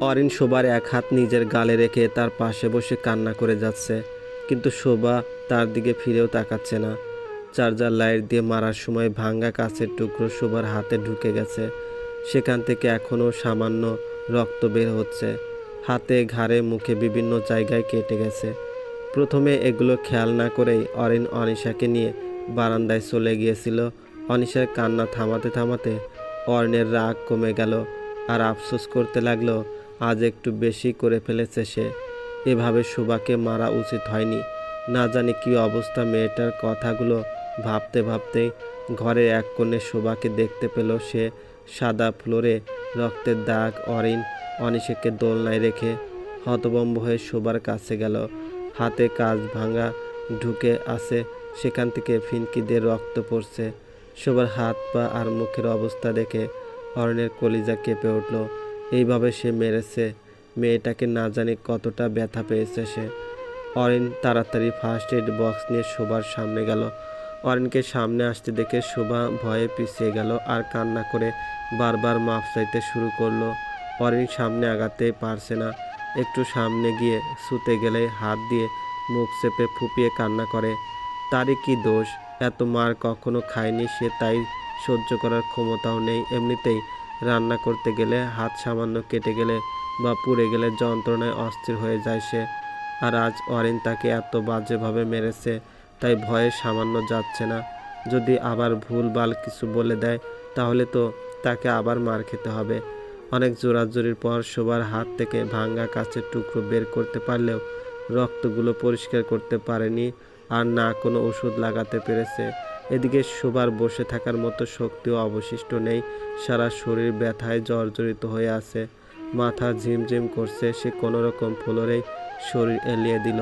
অরিন শোবার এক হাত নিজের গালে রেখে তার পাশে বসে কান্না করে যাচ্ছে, কিন্তু শোভা তার দিকে ফিরেও তাকাচ্ছে না। চার্জার লাইট দিয়ে মারার সময় ভাঙ্গা কাঁচের টুকরো শোভার হাতে ঢুকে গেছে। সেখান থেকে এখনও সামান্য রক্ত বের হচ্ছে। হাতে, ঘাড়ে, মুখে বিভিন্ন জায়গায় কেটে গেছে। প্রথমে এগুলো খেয়াল না করেই অরিন অনিশাকে নিয়ে বারান্দায় চলে গিয়েছিল। অনিশার কান্না থামাতে থামাতে অরিনের রাগ কমে গেল, আর আফসোস করতে লাগলো আজ একটু বেশি করে ফেলেছে সে। এভাবে শোভাকে মারা উচিত হয়নি। না জানি কী অবস্থা মেয়েটার। কথাগুলো ভাবতে ভাবতেই ঘরের এক কোণে শোভাকে দেখতে পেল সে। সাদা ফ্লোরে রক্তের দাগ। অরিন অনিশাকে দোলনায় রেখে হতভম্ব হয়ে শোবার কাছে গেল। হাতে কাঁচ ভাঙা ঢুকে আছে, সেখান থেকে ফিনকি দিয়ে রক্ত পড়ছে। শোবার হাত পা আর মুখের অবস্থা দেখে অরিনের কলিজা কেঁপে উঠল। এইভাবে সে মেরেছে মেয়েটাকে, না জানি কতটা ব্যথা পেয়েছে সে। অরিন তাড়াতাড়ি ফার্স্ট এড বক্স নিয়ে শোবার সামনে গেল। অরিনকে সামনে আসতে দেখে শোভা ভয়ে পিছিয়ে গেল আর কান্না করে বারবার মাপ চাইতে শুরু করলো। অরিন সামনে আগাতে পারছে না। একটু সামনে গিয়ে ছুতে গেলে হাত দিয়ে মুখ চেপে ফুপিয়ে কান্না করে। তারই কি দোষ? এত মার কখনো খায়নি সে, তাই সহ্য করার ক্ষমতাও নেই। এমনিতেই রান্না করতে গেলে হাত সামান্য কেটে গেলে বা পুড়ে গেলে যন্ত্রণায় অস্থির হয়ে যায় সে। আর আজ অরিন তাকে এত বাজেভাবে মেরেছে, তাই ভয়ে সামান্য যাচ্ছে না। যদি আবার ভুলভাল কিছু বলে দেয় তাহলে তো তাকে আবার মার খেতে হবে। অনেক জোরাজুরির পর শোবার হাত থেকে ভাঙ্গা কাচের টুকরো বের করতে পারলেও রক্তগুলো পরিষ্কার করতে পারেনি, আর না কোনো ওষুধ লাগাতে পেরেছে। এদিকে শোবার বসে থাকার মতো শক্তিও অবশিষ্ট নেই। সারা শরীর ব্যথায় জর্জরিত হয়ে আছে, মাথা ঝিমঝিম করছে। সে কোনোরকম ফ্লোরেই শরীর এলিয়ে দিল।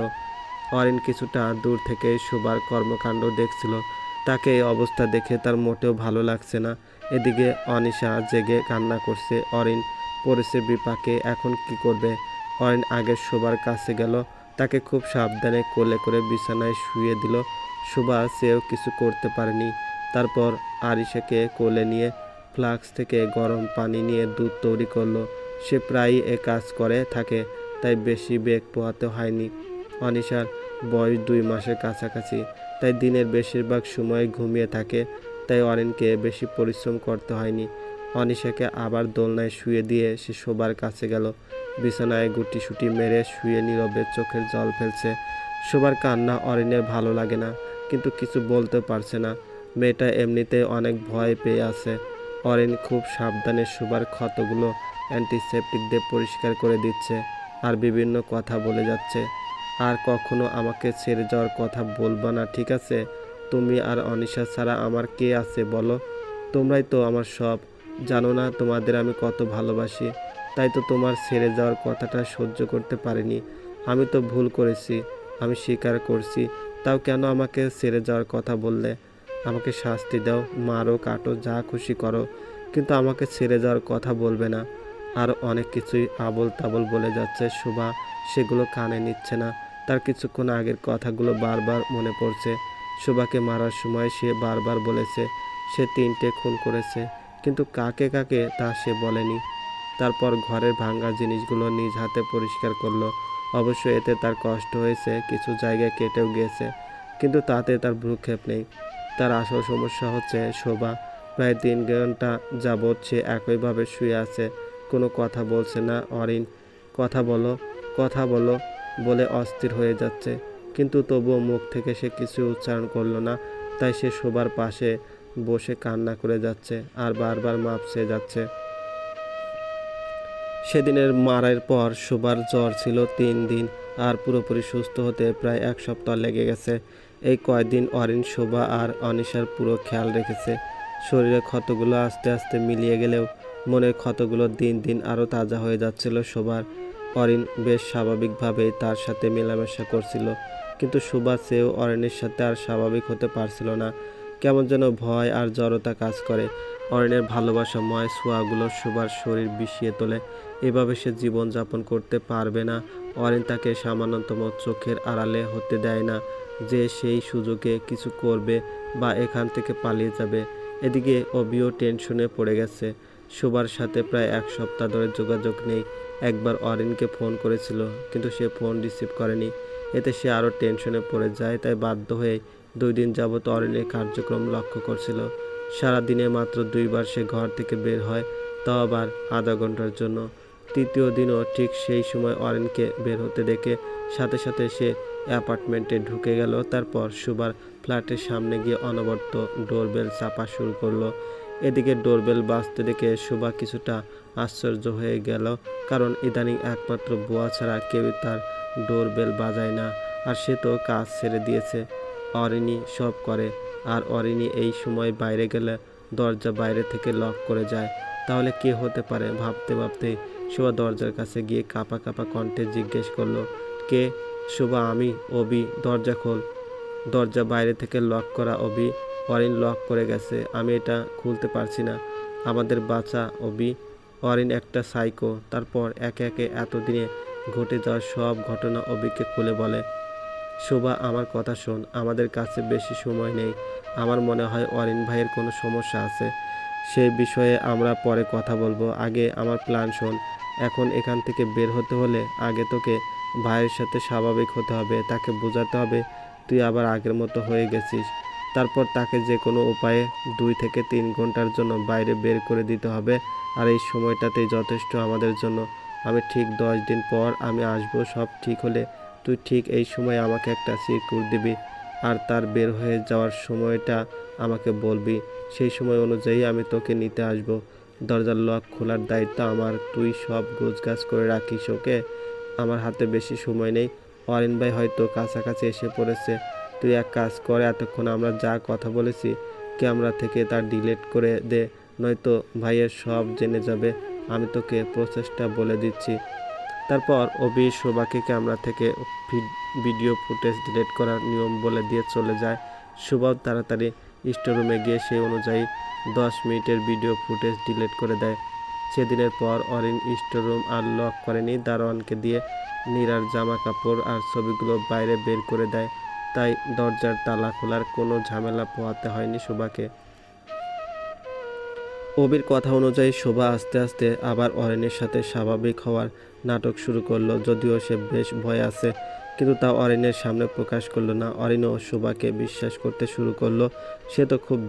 অরিন কিছুটা দূর থেকে শোবার কর্মকাণ্ড দেখছিল। তাকে এই অবস্থা দেখে তার মোটেও ভালো লাগছে না। এদিকে অনিশা জেগে কান্না করছে। অরিন পড়েছে বিপাকে, এখন কি করবে? অরিন আগে শোবার কাছে গেল, তাকে খুব সাবধানে কোলে করে বিছানায় শুয়ে দিল। শোভা সেও কিছু করতে পারেনি। তারপর আরিশাকে কোলে নিয়ে ফ্লাক্স থেকে গরম পানি নিয়ে দুধ তৈরি করলো। সে প্রায়ই এ কাজ করে থাকে, তাই বেশি বেগ পোহাতে হয়নি। অনিশার বয়স 2 মাসের কাছাকাছি, তাই দিনের বেশিরভাগ সময় ঘুমিয়ে থাকে, তাই অরিনকে বেশি পরিশ্রম করতে হয়নি। অনিশাকে আবার দোলনায় শুয়ে দিয়ে সে শোবার কাছে গেল। বিছানায় গুটিসুটি মেরে শুয়ে নীরবে চোখের জল ফেলছে। শোবার কান্না অরিনের ভালো লাগে না, কিন্তু কিছু বলতে পারছে না। মেয়েটা এমনিতেই অনেক ভয় পেয়ে আছে। অরিন খুব সাবধানে শোবার ক্ষতগুলো অ্যান্টিসেপটিক দিয়ে পরিষ্কার করে দিচ্ছে, আর বিভিন্ন কথা বলে যাচ্ছে। আর কখনো আমাকে ছেড়ে যাওয়ার কথা বলবা না, ঠিক আছে? তুমি আর অনিশা ছাড়া আমার কে আছে বলো? তোমরাই তো আমার সব। জানো না তোমাদের আমি কত ভালোবাসি? তাই তো তোমার ছেড়ে যাওয়ার কথাটা সহ্য করতে পারিনি। আমি তো ভুল করেছি, আমি স্বীকার করছি। তাও কেন আমাকে ছেড়ে যাওয়ার কথা বললে? আমাকে শাস্তি দাও, মারো, কাটো, যা খুশি করো, কিন্তু আমাকে ছেড়ে যাওয়ার কথা বলবে না। আর অনেক কিছুই আবোল তাবোল বলে যাচ্ছে শোভা, সেগুলো কানে নিচ্ছে না। তার কিছুক্ষণ আগের কথাগুলো বারবার মনে পড়ছে। শোভাকে মারার সময় সে বারবার বলেছে সে 3টে খুন করেছে, কিন্তু কাকে কাকে তা সে বলেনি। তারপর ঘরের ভাঙা জিনিসগুলো নিজ হাতে পরিষ্কার করলো। অবশ্য এতে তার কষ্ট হয়েছে, কিছু জায়গায় কেটেও গিয়েছে, কিন্তু তাতে তার ভ্রুক্ষেপ নেই। তার আসল সমস্যা হচ্ছে শোভা। প্রায় 3 ঘন্টা যাবৎ সে একইভাবে শুয়ে আছে, কোনো কথা বলছে না। অরিন কথা বলো, কথা বলো বলে অস্থির হয়ে যাচ্ছে, কিন্তু তবুও মুখ থেকে সে কিছু উচ্চারণ করলো না। তাই সে শোবার পাশে বসে কান্না করে যাচ্ছে আর বারবার মাপ চেয়ে যাচ্ছে। সেদিনের মারের পর শোবার জ্বর ছিল 3 দিন, আর পুরোপুরি সুস্থ হতে প্রায় 1 সপ্তাহ লেগে গেছে। এই কয়দিন অরিন শোভা আর অনিশার পুরো খেয়াল রেখেছে। শরীরের ক্ষতগুলো আস্তে আস্তে মিলিয়ে গেলেও মনের ক্ষতগুলো দিন দিন আরও তাজা হয়ে যাচ্ছিল শোভার। অরিন বেশ স্বাভাবিকভাবেই তার সাথে মেলামেশা করছিল, কিন্তু শোভা চেয়েও অরিনের সাথে আর স্বাভাবিক হতে পারছিল না। কেমন যেন ভয় আর জড়তা কাজ করে। অরিনের ভালোবাসাময় ছোঁয়াগুলো শোভার শরীর বিষিয়ে তোলে। এভাবে সে জীবনযাপন করতে পারবে না। অরিন তাকে সামান্যতম চোখের আড়ালে হতে দেয় না যে সেই সুযোগে কিছু করবে বা এখান থেকে পালিয়ে যাবে। এদিকে অবিও টেনশনে পড়ে গেছে। শোবার সাথে প্রায় 1 সপ্তাহ ধরে যোগাযোগ নেই। একবার অরিনকে ফোন করেছিল, কিন্তু সে ফোন রিসিভ করেনি। এতে সে আরও টেনশনে পড়ে যায়। তাই বাধ্য হয়ে 2 দিন যাবৎ অরিনের কার্যক্রম লক্ষ্য করছিল। সারাদিনে মাত্র 2 বার সে ঘর থেকে বের হয়, তাও আবার আধা ঘন্টার জন্য। তৃতীয় দিনও ঠিক সেই সময় অরিনকে বের হতে দেখে সাথে সাথে সে অ্যাপার্টমেন্টে ঢুকে গেল। তারপর শোবার ফ্ল্যাটের সামনে গিয়ে অনবরত ডোরবেল চাপা শুরু করলো। এদিকে ডোরবেল বাজতে দেখে শোভা কিছুটা আশ্চর্য হয়ে গেল, কারণ ইদানিং একমাত্র বুয়া ছাড়া কেউই তার ডোরবেল বাজায় না। আর সে তো কাজ ছেড়ে দিয়েছে, অরিনই সব করে। আর অরিনই এই সময় বাইরে গেলে দরজা বাইরে থেকে লক করে যায়। তাহলে কে হতে পারে? ভাবতে ভাবতেই শোভা দরজার কাছে গিয়ে কাঁপা কাঁপা কণ্ঠে জিজ্ঞেস করলো, কে? শোভা, আমি, অভি, দরজা খোল। দরজা বাইরে থেকে লক করা অভি। অরিন লক করে গেছে, আমি এটা খুলতে পারছি না। আমাদের বাঁচা অভি। অরিন একটা সাইকো। তারপর একে একে এতদিনে ঘটে যাওয়া সব ঘটনা অভিকে খুলে বলে। শোভা, আমার কথা শোন, আমাদের কাছে বেশি সময় নেই। আমার মনে হয় অরিন ভাইয়ের কোনো সমস্যা আছে। সেই বিষয়ে আমরা পরে কথা বলবো। আগে আমার প্ল্যান শোন। এখন এখান থেকে বের হতে হলে আগে তোকে ভাইয়ের সাথে স্বাভাবিক হতে হবে। তাকে বোঝাতে হবে তুই আবার আগের মতো হয়ে গেছিস। তারপর তাকে যে কোনো উপায়ে 2 থেকে 3 ঘন্টার জন্য বাইরে বের করে দিতে হবে। আর এই সময়টাতেই যথেষ্ট আমাদের জন্য। আমি ঠিক 10 দিন পর আমি আসবো। সব ঠিক হলে তুই ঠিক এই সময় আমাকে একটা সিকিউর দিবি। আর তার বের হয়ে যাওয়ার সময়টা আমাকে বলবি। সেই সময় অনুযায়ী আমি তোকে নিতে আসবো। দরজার লক খোলার দায়িত্ব আমার। তুই সব গোছগাছ করে রাখিস, ওকে? আমার হাতে বেশি সময় নেই। অরিন ভাই হয়তো কাছাকাছি এসে পড়েছে। তুই এক কাজ কর, এতক্ষণ আমরা যা কথা বলেছি ক্যামেরা থেকে তা ডিলিট করে দে, নয়তো ভাইয়ের সব জেনে যাবে। আমি তোকে প্রসেসটা বলে দিচ্ছি। তারপর অভি শোভাকে ক্যামেরা থেকে ভিডিও ফুটেজ ডিলিট করার নিয়ম বলে দিয়ে চলে যায়। শোভাও তাড়াতাড়ি স্টোররুমে গিয়ে সেই অনুযায়ী 10 মিনিটের ভিডিও ফুটেজ ডিলিট করে দেয়। সেদিনের পর অরিন স্টোররুম আর লক করেনি। দারোয়ানকে দিয়ে নীরার জামা কাপড় আর ছবিগুলো বাইরে বের করে দেয়। তাই দরজার তালা খোলার কোনো ঝামেলা পোহাতে হয়নি শোভাকে। অভির কথা অনুযায়ী শোভা আস্তে আস্তে আবার অরিনের সাথে স্বাভাবিক হওয়ার নাটক শুরু করলো। যদিও সে বেশ ভয়ে আছে, কিন্তু তা অরিনের সামনে প্রকাশ করলো না। অরিনও শোভাকে বিশ্বাস করতে শুরু করলো। সে তো খুব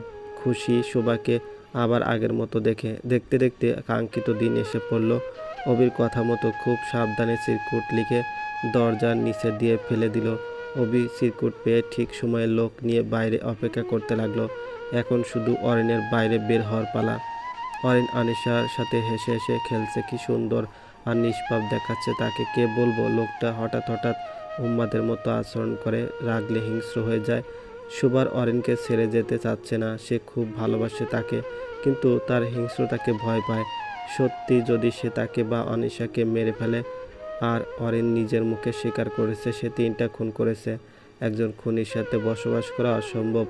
খুশি শোভাকে আবার আগের মতো দেখে। দেখতে দেখতে কাঙ্ক্ষিত দিন এসে পড়লো। অভির কথা মতো খুব সাবধানে চিরকুট লিখে দরজার নিচে দিয়ে ফেলে দিল। অভি চিরকুট পেয়ে ঠিক সময়ে লোক নিয়ে বাইরে অপেক্ষা করতে লাগলো। এখন শুধু অরিনের বাইরে বের হওয়ার পালা। অরিন আনিশার সাথে হেসে হেসে খেলছে, কি সুন্দর আর নিষ্পাপ দেখাচ্ছে তাকে। কে বলবো লোকটা হঠাৎ হঠাৎ উন্মাদের মতো আচরণ করে, রাগলে হিংস্র হয়ে যায়। সুবার অরিনকে ছেড়ে যেতে চাচ্ছে না। সে খুব ভালোবাসে তাকে, কিন্তু তার হিংস্রতাকে ভয় পায়। সত্যি যদি সে তাকে বা অনিশাকে মেরে ফেলে। আর অরিন নিজের মুখে স্বীকার করেছে সে 3টা খুন করেছে। একজন খুনির সাথে বসবাস করা অসম্ভব,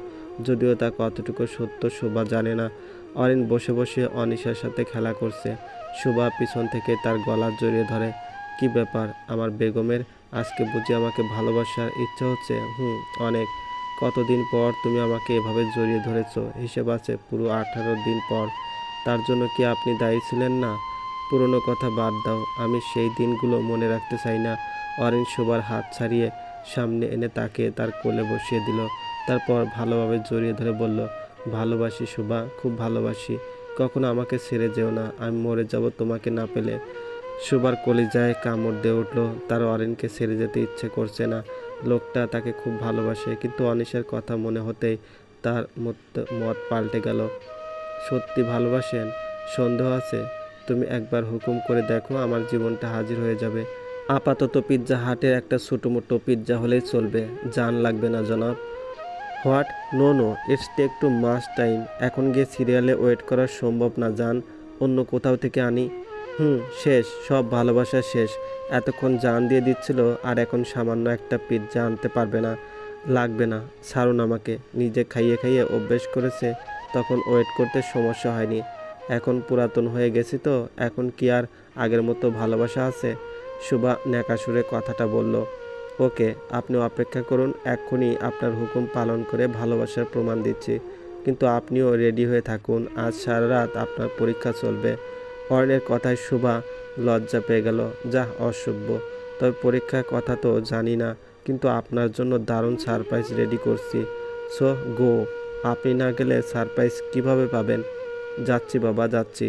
যদিও তা কতটুকু সত্য শোভা জানে না। অরিন বসে বসে অনিশার সাথে খেলা করছে। শোভা পিছন থেকে তার গলা জড়িয়ে ধরে। কি ব্যাপার আমার বেগমের, আজকে বুঝি আমাকে ভালোবাসার ইচ্ছা হচ্ছে? অনেক। কতদিন পর তুমি আমাকে এভাবে জড়িয়ে ধরেছ? হিসেব আছে পুরো 18 দিন পর। তার জন্য কি আপনি দায়ী ছিলেন না? পুরনো কথা বাদ দাও, আমি সেই দিনগুলো মনে রাখতে চাই না। অরিন শোভার হাত ছাড়িয়ে সামনে এনে তাকে তার কোলে বসিয়ে দিল। তারপর ভালোভাবে জড়িয়ে ধরে বলল, ভালোবাসি শোভা, খুব ভালোবাসি। কখনো আমাকে ছেড়ে যেও না, আমি মরে যাব তোমাকে না পেলে। শোভার কলিজায় কামড় দিয়ে উঠল। তার অরিনকে ছেড়ে যেতে ইচ্ছে করছে না। লোকটা তাকে খুব ভালোবাসে, কিন্তু অনিশার কথা মনে হতেই তার মত পাল্টে গেল। সত্যি ভালোবাসেন? সন্দেহ আছে? তুমি একবার হুকুম করে দেখো, আমার জীবনটা হাজির হয়ে যাবে। আপাতত পিৎজা হাটের একটা ছোটোমোটো পিৎজা হলেই চলবে, জান লাগবে না জনাব। What? No no, it's take too much time. এখন গিয়ে সিরিয়ালে ওয়েট করা সম্ভব না জান, অন্য কোথাও থেকে আনি। শেষ, সব ভালোবাসা শেষ। এতক্ষণ জান দিয়ে দিচ্ছিল, আর এখন সামান্য একটা পিৎজা আনতে পারবে না? লাগবে না, ছাড়ুন আমাকে। নিজে খাইয়ে খাইয়ে অভ্যেস করেছে, তখন ওয়েট করতে সমস্যা হয়নি। এখন পুরাতন হয়ে গেছি তো, এখন কি আর আগের মতো ভালোবাসা আছে? শোভা ন্যাকা সুরে কথাটা বলল। ওকে, আপনি অপেক্ষা করুন, এক্ষুনি আপনার হুকুম পালন করে ভালোবাসার প্রমাণ দিচ্ছি। কিন্তু আপনিও রেডি হয়ে থাকুন, আজ সারা রাত আপনার পরীক্ষা চলবে। অরণ্যের কথায় শোভা লজ্জা পেয়ে গেল। যাহ, অসভ্য। তবে পরীক্ষার কথা তো জানি না, কিন্তু আপনার জন্য দারুণ সারপ্রাইজ রেডি করছি। সো গো। আপনি না গেলে সারপ্রাইজ কিভাবে পাবেন? যাচ্ছি বাবা, যাচ্ছি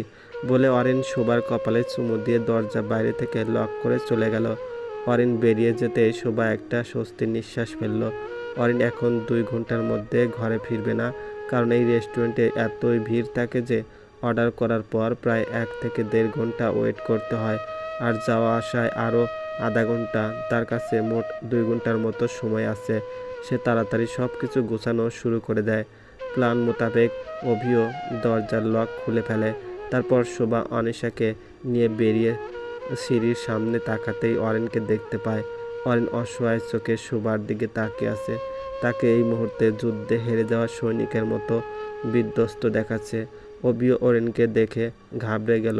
বলে অরিন শোভার কপালে চুমু দিয়ে দরজা বাইরে থেকে লক করে চলে গেল। অরিন বেরিয়ে যেতে শোভা একটা স্বস্তির নিঃশ্বাস ফেলল। অরিন এখন 2 ঘন্টার মধ্যে ঘরে ফিরবে না, কারণ এই রেস্টুরেন্টে এতই ভিড় থাকে যে অর্ডার করার পর প্রায় 1 থেকে 1.5 ঘন্টা ওয়েট করতে হয়, আর যাওয়া আসায় আরও আধা ঘন্টা। তার কাছে মোট 2 ঘন্টার মতো সময় আছে। সে তাড়াতাড়ি সব কিছু গোছানো শুরু করে দেয়। প্ল্যান মোতাবেক অভিও দরজার লক খুলে ফেলে। তারপর শোভা অনিশাকে নিয়ে বেরিয়ে সিঁড়ির সামনে তাকাতেই অরিনকে দেখতে পায়। অরিন অসহায় চোখে শোভার দিকে তাকিয়ে আছে। তাকে এই মুহূর্তে যুদ্ধে হেরে যাওয়া সৈনিকের মতো বিধ্বস্ত দেখাচ্ছে। অভিও অরিনকে দেখে ঘাবড়ে গেল।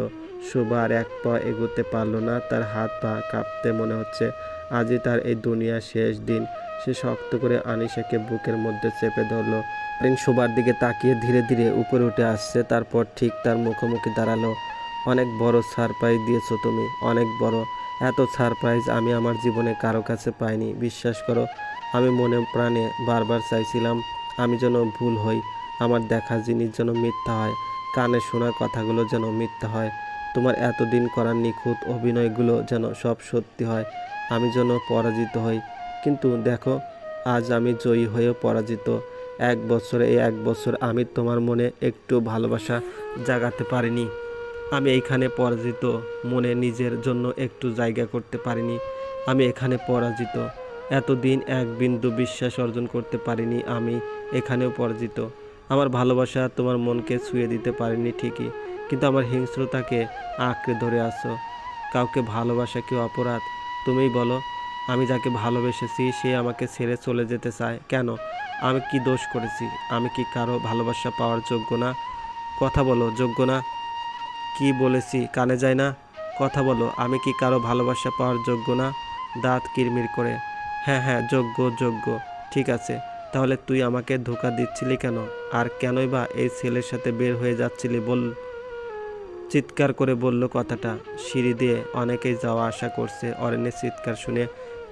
শোভা আর এক পা এগোতে পারল না। তার হাত পা কাঁপতে, মনে হচ্ছে আজই তার এই দুনিয়ার শেষ দিন। সে শক্ত করে আনিশাকে বুকের মধ্যে চেপে ধরল। অরিন শোভার দিকে তাকিয়ে ধীরে ধীরে উপরে উঠে আসছে। তারপর ঠিক তার মুখোমুখি দাঁড়ালো। অনেক বড় সারপ্রাইজ দিয়েছো তুমি, অনেক বড়। এত সারপ্রাইজ আমি আমার জীবনে কারো কাছে পাইনি। বিশ্বাস করো, আমি মনে প্রাণে বারবার চাইছিলাম আমি যেন ভুল হই, আমার দেখা জিনিস যেন মিথ্যা হয়, কানে শোনা কথাগুলো যেন মিথ্যা হয়, তোমার এতদিন করা নিখুঁত অভিনয়গুলো যেন সব সত্যি হয়, আমি যেন পরাজিত হই। কিন্তু দেখো, আজ আমি জয়ী হয়েও পরাজিত। এই 1 বছর আমি তোমার মনে একটু ভালোবাসা জাগাতে পারিনি। আমি এইখানে পরাজিত মনে নিজের জন্য একটু জায়গা করতে পারিনি। আমি এখানে পরাজিত। এতদিন এক বিন্দু বিশ্বাস অর্জন করতে পারিনি। আমি এখানেও পরাজিত। আমার ভালোবাসা তোমার মনকে ছুঁয়ে দিতে পারিনি ঠিকই, কিন্তু আমার হিংস্রতাকে আঁকড়ে ধরে আছো। কাউকে ভালোবাসা কি অপরাধ? তুমিই বলো। আমি যাকে ভালোবেসেছি সে আমাকে ছেড়ে চলে যেতে চায় কেন? আমি কি দোষ করেছি? আমি কি কারো ভালোবাসা পাওয়ার যোগ্য না? কথা বলো, যোগ্য না? কি বলেছি কানে যায় না? কথা বলো, আমি কি কারো ভালোবাসা পাওয়ার যোগ্য না? দাঁত কিরমির করে। হ্যাঁ হ্যাঁ, যোগ্য যোগ্য। ঠিক আছে, তাহলে তুই আমাকে ধোঁকা দিচ্ছিলি কেন? আর কেনই বা এই ছেলের সাথে বের হয়ে যাচ্ছিলি বল? চিৎকার করে বলল কথাটা। সিঁড়ি দিয়ে অনেকেই যাওয়া আসা করছে। অরণ্যের চিৎকার শুনে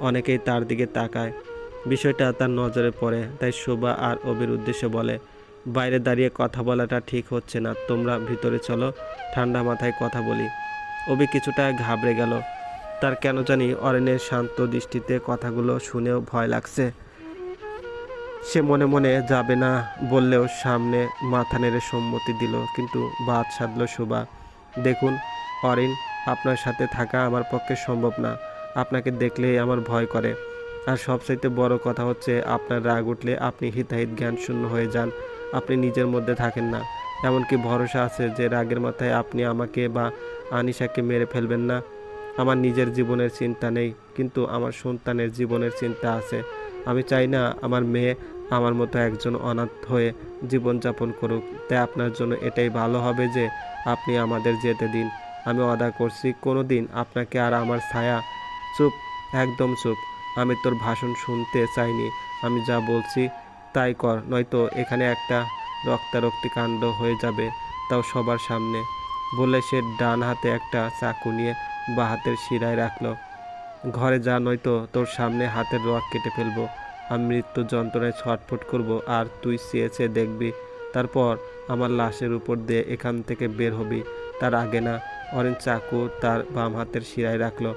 অনেকেই তার দিকে তাকায়। বিষয়টা তার নজরে পড়ে, তাই শোভা আর অবির উদ্দেশ্যে বলে, বাইরে দাঁড়িয়ে কথা বলাটা ঠিক হচ্ছে না, তোমরা ভিতরে চলো, ঠান্ডা মাথায় কথা বলি। অবি কিছুটা ঘাবড়ে গেল। তার কেন জানি অরণ্যের শান্ত দৃষ্টিতে কথাগুলো শুনেও ভয় লাগছে। সে মনে মনে যাবে না বললেও সামনে মাথা নেড়ে সম্মতি দিল, কিন্তু বাদ সাধল শোভা। দেখুন অরিন, আপনার সাথে থাকা আমার পক্ষে সম্ভব না। আপনাকে দেখলেই আমার ভয় করে। আর সবচাইতে বড় কথা হচ্ছে, আপনার রাগ উঠলে আপনি হিতাহিত জ্ঞান শূন্য হয়ে যান। আপনি নিজের মধ্যে থাকেন না। এমনকি ভরসা আছে যে রাগের মাথায় আপনি আমাকে বা আনিশাকে মেরে ফেলবেন না। আমার নিজের জীবনের চিন্তা নেই, কিন্তু আমার সন্তানের জীবনের চিন্তা আছে। আমি চাই না আমার মেয়ে আমার মতো একজন অনাথ হয়ে জীবনযাপন করুক। তাই আপনার জন্য এটাই ভালো হবে যে আপনি আমাদের যেতে দিন। আমি ওয়াদা করছি কোনো দিন আপনাকে আর আমার ছায়া। চুপ, একদম চুপ। আমি তোর ভাষণ শুনতে চাইনি। আমি যা বলছি তাই কর, নয়তো এখানে একটা রক্তারক্তি কাণ্ড হয়ে যাবে, তাও সবার সামনে। বলে সে ডান হাতে একটা চাকু নিয়ে বা হাতের শিরায় রাখলো। ঘরে যা, নয়তো তোর সামনে হাতের রক কেটে ফেলবো। আমি মৃত্যু যন্ত্রণায় ছটফট করব, আর তুই চেয়ে দেখবি। তারপর আমার লাশের উপর দিয়ে এখান থেকে বের হবি। তার আগে না। অরেঞ্জ চাকু তার বাম হাতের শিরায় রাখলো।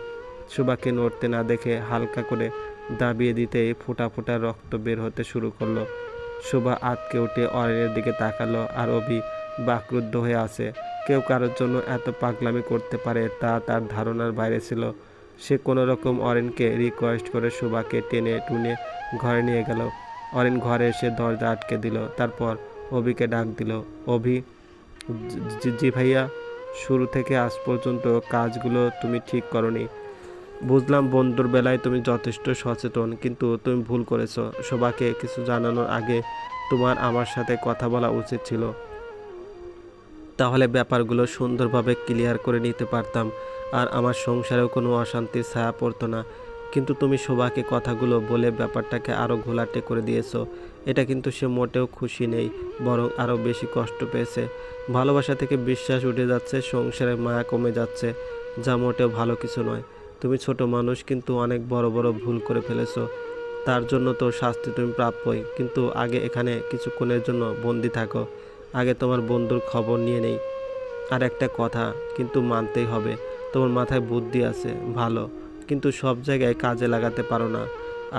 সুবাকে নড়তে না দেখে হালকা করে দাবিয়ে দিতেই ফোঁটা ফোঁটা রক্ত বের হতে শুরু করলো। সুবা আটকে উঠে অরেনের দিকে তাকালো, আর অভি বাকরুদ্ধ হয়ে আছে। কেউ কারোর জন্য এত পাগলামি করতে পারে তা তার ধারণার বাইরে ছিল। সে কোনো রকম অরেনকে রিকোয়েস্ট করে সুবাকে টেনে টুনে ঘরে নিয়ে গেল। অরেন ঘরে এসে দরজা আটকে দিল। তারপর অভিকে ডাক দিল। অভি, জি ভাইয়া। শুরু থেকে আজ পর্যন্ত কাজগুলো তুমি ঠিক করনি। বুঝলাম বন্ধুর বেলায় তুমি যথেষ্ট সচেতন, কিন্তু তুমি ভুল করেছো। শোভাকে কিছু জানানোর আগে তোমার আমার সাথে কথা বলা উচিত ছিল। তাহলে ব্যাপারগুলো সুন্দরভাবে ক্লিয়ার করে নিতে পারতাম, আর আমার সংসারেও কোনো অশান্তির ছায়া পড়তো না। কিন্তু তুমি শোভাকে কথাগুলো বলে ব্যাপারটাকে আরও ঘোলাটে করে দিয়েছো। এটা কিন্তু সে মোটেও খুশি নেই, বরং আরও বেশি কষ্ট পেয়েছে। ভালোবাসা থেকে বিশ্বাস উঠে যাচ্ছে, সংসারে মায়া কমে যাচ্ছে, যা মোটেও ভালো কিছু নয়। তুমি ছোট মানুষ, কিন্তু অনেক বড় বড় ভুল করে ফেলেছো। তার জন্য তো শাস্তি তুমি প্রাপ্যই, কিন্তু আগে এখানে কিছুক্ষণের জন্য বন্দি থাকো। আগে তোমার বন্ধুর খবর নিয়ে নেই। আর একটা কথা কিন্তু মানতেই হবে, তোমার মাথায় বুদ্ধি আছে ভালো, কিন্তু সব জায়গায় কাজে লাগাতে পারো না।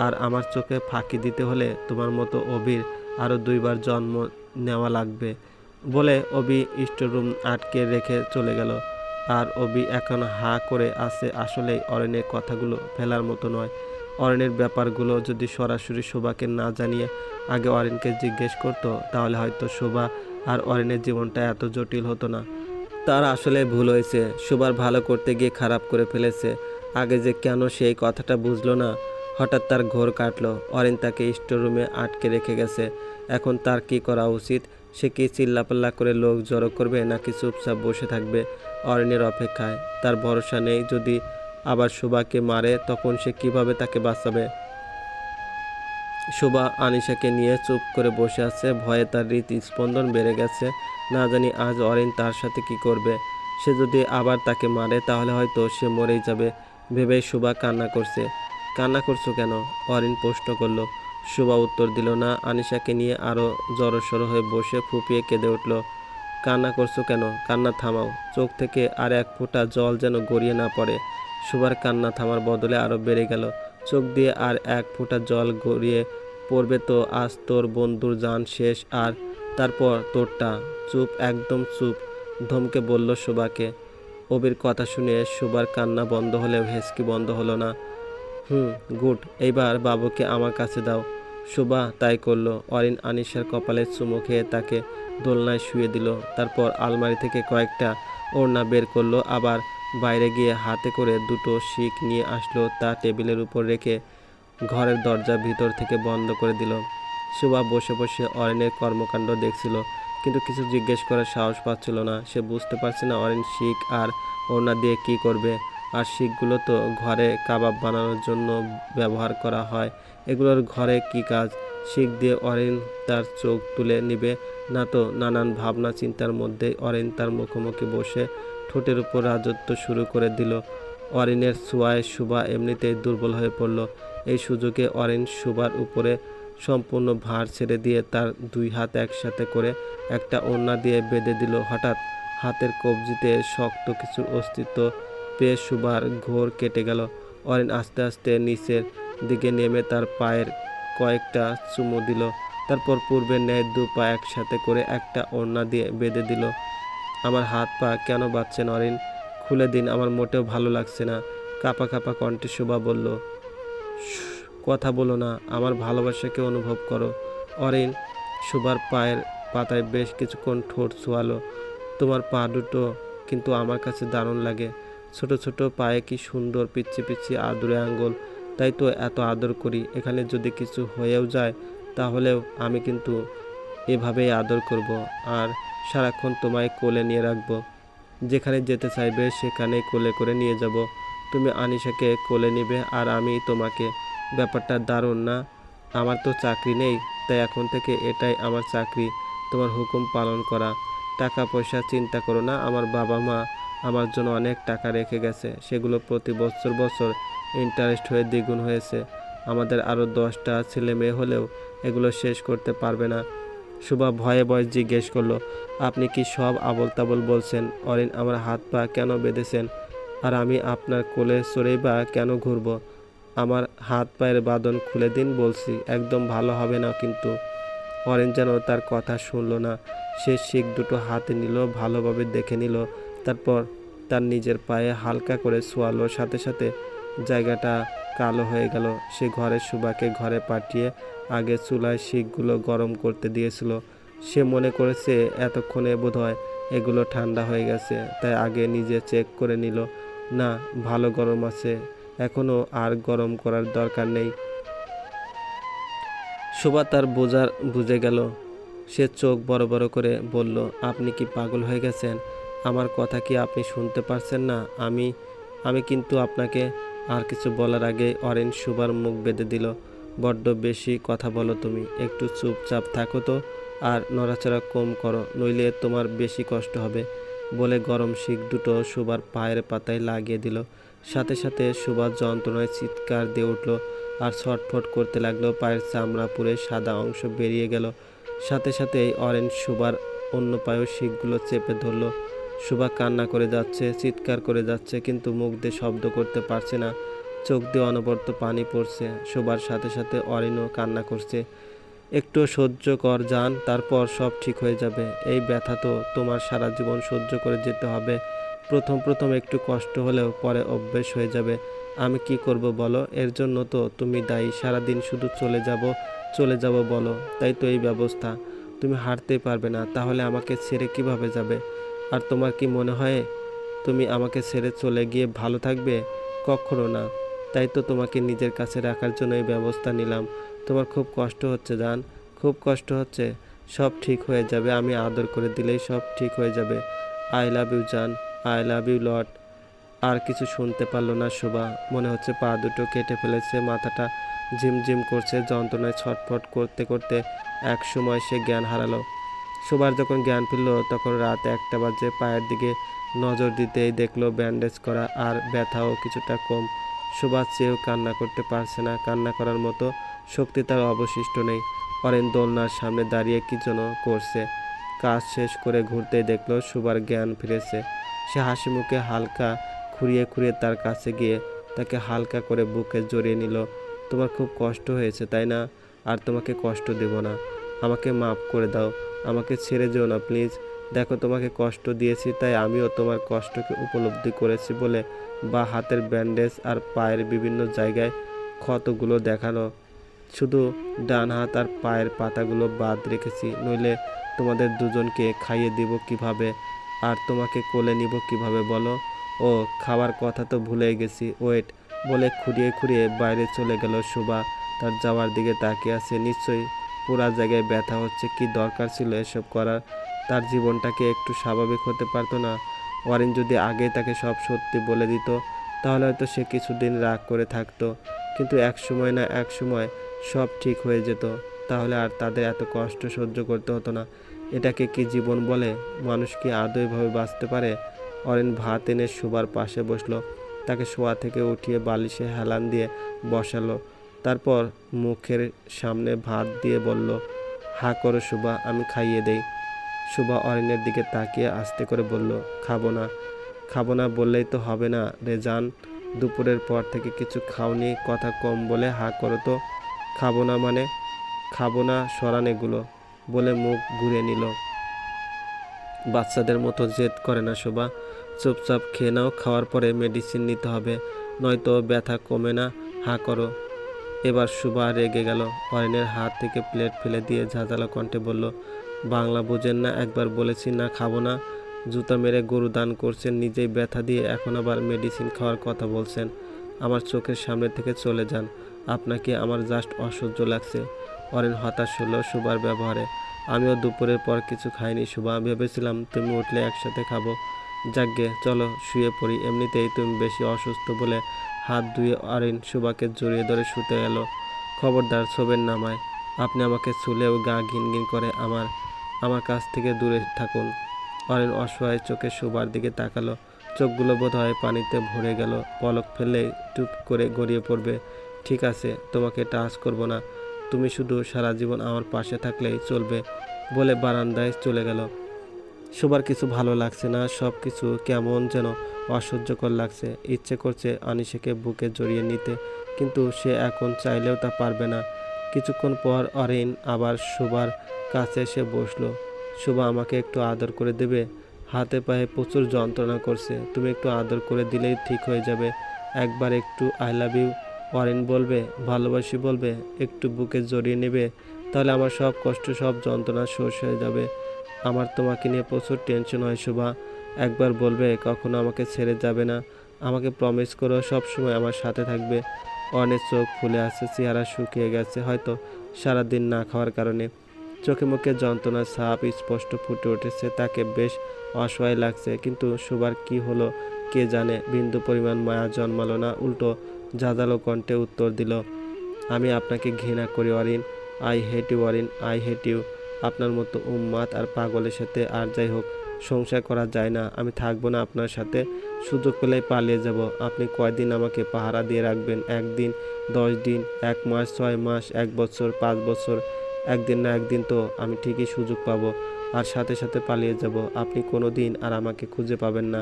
আর আমার চোখে ফাঁকি দিতে হলে তোমার মতো অবির আরও 2বার জন্ম নেওয়া লাগবে। বলে অবি স্টোররুম আটকে রেখে চলে গেল। আর অবি এখন হাঁ করে আছে। আসলেই অরণ্যের কথাগুলো ফেলার মতো নয়। অরণ্যের ব্যাপারগুলো যদি সরাসরি শোভাকে না জানিয়ে আগে অরণ্যকে জিজ্ঞেস করতো, তাহলে হয়তো শোভা আর অরণ্যের জীবনটা এত জটিল হতো না। তার আসলে ভুল হয়েছে, শোভার ভালো করতে গিয়ে খারাপ করে ফেলেছে। আগে যে কেন সেই কথাটা বুঝলো না। হঠাৎ তার ঘোর কাটলো, অরিন তাকে স্টোররুমে আটকে রেখে গেছে। এখন তার কি করা উচিত? সে কি চিল্লাপাল্লা করে লোক জড়ো করবে, নাকি চুপচাপ বসে থাকবে অরিনের অপেক্ষায়? তার ভরসা নেই, যদি আবার শোভাকে মারে তখন সে কিভাবে তাকে বাঁচাবে? শোভা আনিশাকে নিয়ে চুপ করে বসে আছে। ভয়ে তার হৃৎস্পন্দন বেড়ে গেছে। না জানি আজ অরিন তার সাথে কি করবে। সে যদি আবার তাকে মারে তাহলে হয়তো সে মরেই যাবে ভেবেই শোভা কান্না করছে। কান্না করছো কেন? অরিন প্রশ্ন করলো। শোভা উত্তর দিল না। আনিশাকে নিয়ে আরও জড়সড় হয়ে বসে ফুপিয়ে কেঁদে উঠল। কান্না করছো কেন? কান্না থামাও। চোখ থেকে আর এক ফোঁটা জল যেন গড়িয়ে না পড়ে। শোভার কান্না থামার বদলে আরও বেড়ে গেল। চোখ দিয়ে আর এক ফোঁটা জল গড়িয়ে পড়বে তো আজ তোর বন্ধুর জান শেষ, আর তারপর তোরটা। চুপ, একদম চুপ, ধমকে বলল শোভাকে। অবির কথা শুনে শোভার কান্না বন্ধ হলেও হেঁচকি বন্ধ হলো না। গুড, এইবার বাবুকে আমার কাছে দাও। শোভা তাই করলো। অরিন আনিশার কপালে চুমো খেয়ে তাকে দোলনায় শুয়ে দিল। তারপর আলমারি থেকে কয়েকটা ওড়না বের করলো। আবার বাইরে গিয়ে হাতে করে দুটো শিক নিয়ে আসলো। তা টেবিলের উপর রেখে ঘরের দরজা ভিতর থেকে বন্ধ করে দিল। শোভা বসে বসে অরিনের কর্মকাণ্ড দেখছিল, কিন্তু কিছু জিজ্ঞেস করার সাহস পাচ্ছিল না। সে বুঝতে পারছে না অরিন শিক আর ওড়না দিয়ে কী করবে। আর শিকগুলো তো ঘরে কাবাব বানানোর জন্য ব্যবহার করা হয়, এগুলোর ঘরে কী কাজ? শিক দিয়ে অরিন তার চোখ তুলে নিবে না তো? নানান ভাবনা চিন্তার মধ্যেই অরিন তার মুখোমুখি বসে ঠোঁটের উপর রাজত্ব শুরু করে দিল। অরিনের ছোঁয়ায় শোভা এমনিতেই দুর্বল হয়ে পড়ল। এই সুযোগে অরিন শোভার উপরে সম্পূর্ণ ভার ছেড়ে দিয়ে তার 2 হাত একসাথে করে একটা ওড়না দিয়ে বেঁধে দিল। হঠাৎ হাতের কবজিতে শক্ত কিছুর অস্তিত্ব পেয়ে শোভার ঘোর কেটে গেল। অরিন আস্তে আস্তে নিচের দিকে নেমে তার পায়ের কয়েকটা চুমু দিল। তারপর পূর্বের ন্যায় 2 পা একসাথে করে একটা ওড়না দিয়ে বেঁধে দিল। আমার হাত পা কেন বাঁধছেন অরিন? খুলে দিন, আমার মোটেও ভালো লাগছে না। কাঁপা কাঁপা কণ্ঠে শোভা বলল। কথা বলো না, আমার ভালোবাসাকে অনুভব করো। অরিন শোভার পায়ের পাতায় বেশ কিছুক্ষণ ঠোঁট ছোঁয়ালো। তোমার পা দুটো কিন্তু আমার কাছে দারুণ লাগে। ছোট ছোট পায়ে কি সুন্দর পিচ্ছি পিচ্ছি আদুরে আঙ্গুল, তাই তো এত আদর করি। এখানে যদি কিছু হয়েও যায় তাহলেও আমি কিন্তু এভাবেই আদর করব, আর সারাক্ষণ তোমায় কোলে নিয়ে রাখবো। যেখানে যেতে চাইবে সেখানেই কোলে করে নিয়ে যাব। তুমি আনিশাকে কোলে নিবে আর আমি তোমাকে। ব্যাপারটা দারুণ না? আমার তো চাকরি নেই, তাই এখন থেকে এটাই আমার চাকরি, তোমার হুকুম পালন করা। টাকা পয়সা চিন্তা করো না, আমার বাবা মা আমার জন্য অনেক টাকা রেখে গেছে। সেগুলো প্রতি বছর বছর ইন্টারেস্ট হয়ে দ্বিগুণ হয়েছে। আমাদের আরও 10টা ছেলে মেয়ে হলেও এগুলো শেষ করতে পারবে না। শোভা ভয়ে ভয়ে জিজ্ঞেস করলো, আপনি কি সব আবোল তাবোল বলছেন? অরিন, আমার হাত পা কেন বেঁধেছেন? আর আমি আপনার কোলে চড়েই বা কেন ঘুরবো? আমার হাত পায়ের বাঁধন খুলে দিন বলছি, একদম ভালো হবে না কিন্তু। অরিন যেন তার কথা শুনল না। সে শিক দুটো হাতে নিল, ভালোভাবে দেখে নিল, তারপর তার নিজের পায়ে হালকা করে ছোঁয়ালো। সাথে সাথে জায়গাটা কালো হয়ে গেল। সে ঘরে শোভাকে ঘরে পাঠিয়ে আগে চুলায় শিকগুলো গরম করতে দিয়েছিল। সে মনে করেছে এতক্ষণে বোধহয় এগুলো ঠান্ডা হয়ে গেছে, তাই আগে নিজে চেক করে নিল। না, ভালো গরম আছে, এখনও আর গরম করার দরকার নেই। শোভা তার বুঝে গেল। সে চোখ বড় বড় করে বলল, আপনি কি পাগল হয়ে গেছেন? আমার কথা কি আপনি শুনতে পারছেন না? আমি কিন্তু আপনাকে আর কিছু বলার আগে অরেন শুভার মুখ বেঁধে দিল। বড্ড বেশি কথা বলো তুমি, একটু চুপচাপ থাকো তো, আর নড়াচড়া কম করো, নইলে তোমার বেশি কষ্ট হবে। বলে গরম শিক দুটো শুভার পায়ের পাতায় লাগিয়ে দিল। সাথে সাথে শুভা যন্ত্রণায় চিৎকার দিয়ে উঠল আর ছটফট করতে লাগলো। পায়ের চামড়া পুড়ে সাদা অংশ বেরিয়ে গেল। সাথে সাথেই অরেন শুভার অন্য পায়েও শিকগুলো চেপে ধরল। শুভা কান্না করে যাচ্ছে, চিৎকার করে যাচ্ছে, কিন্তু মুখ দিয়ে শব্দ করতে পারছে না। চোখ দিয়ে অনবরত পানি পড়ছে। শুভার সাথে সাথে অরিনও কান্না করছে। একটু সহ্য কর জান, তারপর সব ঠিক হয়ে যাবে। এই ব্যথা তো তোমার সারা জীবন সহ্য করে যেতে হবে। প্রথম প্রথম একটু কষ্ট হলেও পরে অভ্যেস হয়ে যাবে। আমি কি করব বলো? এর জন্য তো তুমি দায়ী। সারাদিন শুধু চলে যাব বলো, তাই তো এই ব্যবস্থা। তুমি হাঁটতেই পারবে না, তাহলে আমাকে ছেড়ে কিভাবে যাবে? আর তোমার কি মনে হয় তুমি আমাকে ছেড়ে চলে গিয়ে ভালো থাকবে? কখনো না। তাই তো তোমাকে নিজের কাছে রাখার জন্য এই ব্যবস্থা নিলাম। তোমার খুব কষ্ট হচ্ছে জান, খুব কষ্ট হচ্ছে। সব ঠিক হয়ে যাবে, আমি আদর করে দিলেই সব ঠিক হয়ে যাবে। আই লাভ ইউ জান, আই লাভ ইউ লট। আর কিছু শুনতে পারল না শুভা। মনে হচ্ছে পা দুটো কেটে ফেলেছে, মাথাটা ঝিমঝিম করছে, যন্ত্রণায় ছটফট করতে করতে এক সময় সে জ্ঞান হারালো। শুভার যখন জ্ঞান ফিরল তখন রাত 1টা বাজে। পায়ের দিকে নজর দিতেই দেখলো ব্যান্ডেজ করা, আর ব্যথাও কিছুটা কম। শুভা চেয়েও কান্না করতে পারছে না, কান্না করার মতো শক্তি তার অবশিষ্ট নেই। অরেন দোলনার সামনে দাঁড়িয়ে কি যেন করছে। কাজ শেষ করে ঘুরতেই দেখলো শুভার জ্ঞান ফিরেছে। সে হাসি মুখে হালকা খুঁড়িয়ে খুঁড়িয়ে তার কাছে গিয়ে তাকে হালকা করে বুকে জড়িয়ে নিল। তোমার খুব কষ্ট হয়েছে তাই না? আর তোমাকে কষ্ট দেব না। আমাকে মাফ করে দাও, আমাকে ছেড়ে যেও না প্লিজ। দেখো তোমাকে কষ্ট দিয়েছি, তাই আমিও তোমার কষ্টকে উপলব্ধি করেছি বলে বা হাতের ব্যান্ডেজ আর পায়ের বিভিন্ন জায়গায় ক্ষতগুলো দেখানো। শুধু ডান হাত আর পায়ের পাতাগুলো বাদ রেখেছি, নইলে তোমাদের দুজনকে খাইয়ে দিব কিভাবে, আর তোমাকে কোলে নিব কিভাবে বলো? ও খাবার কথা তো ভুলে গেছি, ওয়েট। বলে খুঁড়িয়ে খুঁড়িয়ে বাইরে চলে গেল শুভা। তার যাওয়ার দিকে তাকিয়ে আছে। নিশ্চয়ই পুরা জায়গায় ব্যথা হচ্ছে, কি দরকার ছিল এসব করার? তার জীবনটাকে একটু স্বাভাবিক হতে পারতো না? ওয়ারেন যদি আগেই তাকে সব সত্যি বলে দিত তাহলে হয়তো সে কিছুদিন রাগ করে থাকতো, কিন্তু এক সময় না এক সময় সব ঠিক হয়ে যেত। তাহলে আর তাদের এত কষ্ট সহ্য করতে হতো না। এটাকে কি জীবন বলে? মানুষ কি আদৌ এভাবে বাঁচতে পারে? অরেন ভাত এনে শুভার পাশে বসলো। তাকে শোয়া থেকে উঠিয়ে বালিশে হেলান দিয়ে বসালো। তারপর মুখের সামনে ভাত দিয়ে বলল, হা করো শুভা, আমি খাইয়ে দেই। শুভা অরেনের দিকে তাকিয়ে আস্তে করে বলল, খাবো না। খাবো না বললেই তো হবে না রে জান, দুপুরের পর থেকে কিছু খাওনি, কথা কম বলে হা করো তো। খাবো না মানে? খাবো না, সরান এগুলো। বলে মুখ ঘুরিয়ে নিল। বাচ্চাদের মতো জেদ করে না শোভা, চুপচাপ খেয়ে নাও, খাওয়ার পরে মেডিসিন নিতে হবে, নয়তো ব্যথা কমে না। হা করো। এবার শুভা রেগে গেল। অরেনের হাত থেকে প্লেট ফেলে দিয়ে ঝাঁঝালো কণ্ঠে বলল, বাংলা বোঝেন না? একবার বলেছি না খাবো না। জুতা মেরে গরু দান করছেন, নিজেই ব্যথা দিয়ে এখন আবার মেডিসিন খাওয়ার কথা বলছেন। আমার চোখের সামনে থেকে চলে যান, আপনাকে আমার জাস্ট অসহ্য লাগছে। অরেন হতাশ হলো শুভার ব্যবহারে। আমিও দুপুরের পর কিছু খাইনি শুভা, ভেবেছিলাম তুমি উঠলে একসাথে খাবো। যাকগে চলো শুয়ে পড়ি, এমনিতেই তুমি বেশি অসুস্থ। বলে হাত ধুয়ে অরেন শুভাকে জড়িয়ে ধরে শুতে এলো। খবরদার ছোবেন না আমায়, আপনি আমাকে ছুলেও গা ঘিনঘিন করে। আমার কাছ থেকে দূরে থাকুন। অরেন অসহায় চোখে শুভার দিকে তাকালো। চোখগুলো বোধহয় পানিতে ভরে গেল, পলক ফেললে টুপ করে গড়িয়ে পড়বে। ঠিক আছে, তোমাকে টাচ করবো না, তুমি শুধু সারা জীবন আমার পাশে থাকলেই চলবে। বলে বারান্দায় চলে গেল। শুভার কিছু ভালো লাগছে না, সব কিছু কেমন যেন অসহ্যকর লাগছে। ইচ্ছে করছে আনিশাকে বুকে জড়িয়ে নিতে, কিন্তু সে এখন চাইলেও তা পারবে না। কিছুক্ষণ পর অরিন আবার শুভার কাছে এসে বসলো। শুভা, আমাকে একটু আদর করে দেবে? হাতে পায়ে প্রচুর যন্ত্রণা করছে, তুমি একটু আদর করে দিলেই ঠিক হয়ে যাবে। একবার একটু আই লাভ ইউ অরিন বলবে, ভালোবাসি বলবে, একটু বুকে জড়িয়ে নেবে, তাহলে আমার সব কষ্ট সব যন্ত্রণা শেষ হয়ে যাবে। আমার তোমাকে নিয়ে প্রচুর টেনশন হয় শুভা, একবার বলবে কখনো আমাকে ছেড়ে যাবে না? আমাকে প্রমিস করো সব সময় আমার সাথে থাকবে। অনেক চোখ ফুলে আছে, চেহারা শুকিয়ে গেছে, হয়তো সারাদিন না খাওয়ার কারণে। চোখে মুখে যন্ত্রণার ছাপ স্পষ্ট ফুটে উঠেছে। তাকে বেশ অসহায় লাগছে, কিন্তু শুভার কি হলো কে জানে বিন্দু পরিমাণ মায়া জন্মালো না, উল্টো জাঁধালো কণ্ঠে উত্তর দিল, আমি আপনাকে ঘৃণা করি Arin. I hate you Arin, I hate you. আপনার মতো উন্মাদ আর পাগলের সাথে আর যাই হোক সংসার করা যায় না। আমি থাকবো না আপনার সাথে, সুযোগ পেলেই পালিয়ে যাব। আপনি কয়দিন আমাকে পাহারা দিয়ে রাখবেন? 1 দিন, 10 দিন, 1 মাস, 6 মাস, 1 বছর, 5 বছর? একদিন না একদিন তো আমি ঠিকই সুযোগ পাবো আর সাথে সাথে পালিয়ে যাব। আপনি কোনো দিন আর আমাকে খুঁজে পাবেন না।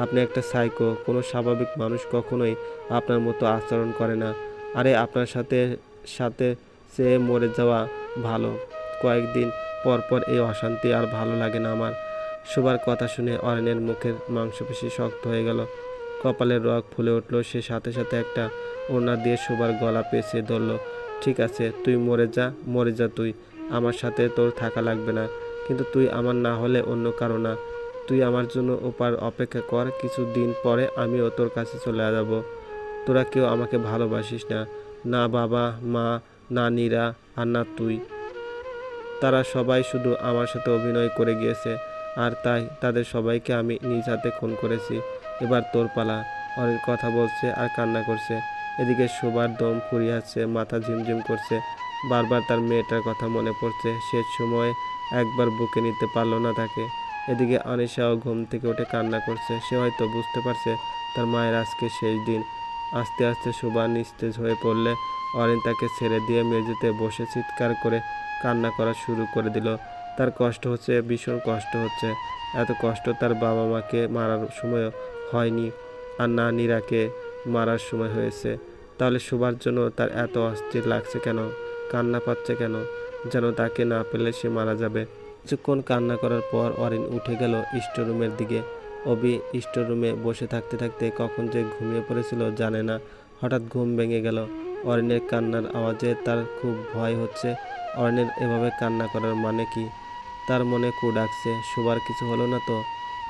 আপনি একটা সাইকো। কোনো স্বাভাবিক মানুষ কখনোই আপনার মতো আচরণ করে না। আরে আপনার সাথে সাথে সে মরে যাওয়া ভালো। কয়েকদিন পর পর এই অশান্তি আর ভালো লাগে না আমার। শোবার কথা শুনে অরণ্যের মুখের মাংসপেশি শক্ত হয়ে গেল, কপালের রগ ফুলে উঠল। সে সাথে সাথে একটা ওড়না দিয়ে শোবার গলা পেঁচিয়ে ধরল। ঠিক আছে, তুই মরে যা, মরে যা তুই। আমার সাথে তোর থাকা লাগবে না, কিন্তু তুই আমার না হলে অন্য কারো না। তুই আমার জন্য ওপার অপেক্ষা কর, কিছু দিন পরে আমিও তোর কাছে চলে যাব। তোরা কেউ আমাকে ভালোবাসিস না, না বাবা মা, না নীরা, আর না তুই। তারা সবাই শুধু আমার সাথে অভিনয় করে গিয়েছে, আর তাই তাদের সবাইকে আমি নিজ হাতে খুন করেছি। এবার তোর পালা। অনেক কথা বলছে আর কান্না করছে। এদিকে শোবার দম ফুরিয়ে, মাথা ঝিমঝিম করছে। বারবার তার মেয়েটার কথা মনে পড়ছে। শেষ সময়ে একবার বুকে নিতে পারল না তাকে। এদিকে আনিশাও ঘুম থেকে উঠে কান্না করছে। সে হয়তো বুঝতে পারছে তার মায়ের আজকে শেষ দিন। আস্তে আস্তে শোভা নিস্তেজ হয়ে পড়লে অরিন তাকে ছেড়ে দিয়ে মেঝেতে বসে চিৎকার করে কান্না করা শুরু করে দিল। তার কষ্ট হচ্ছে, ভীষণ কষ্ট হচ্ছে। এত কষ্ট তার বাবা মাকে মারার সময়ও হয়নি, আর না নীরাকে মারার সময় হয়েছে। তাহলে শোবার জন্য তার এত অস্থির লাগছে কেন? কান্না পাচ্ছে কেন? যেন তাকে না পেলে সে মারা যাবে। কিছুক্ষণ কান্না করার পর অরিন উঠে গেল স্টোররুমের দিকে। অভি স্টোররুমে বসে থাকতে থাকতে কখন যে ঘুমিয়ে পড়েছিল জানে না। হঠাৎ ঘুম ভেঙে গেল। অরিনের কান্নার আওয়াজে তার খুব ভয় হচ্ছে। অরিনের এভাবে কান্না করার মানে কি? তার মনে কু ডাকছে, শোবার কিছু হলো না তো?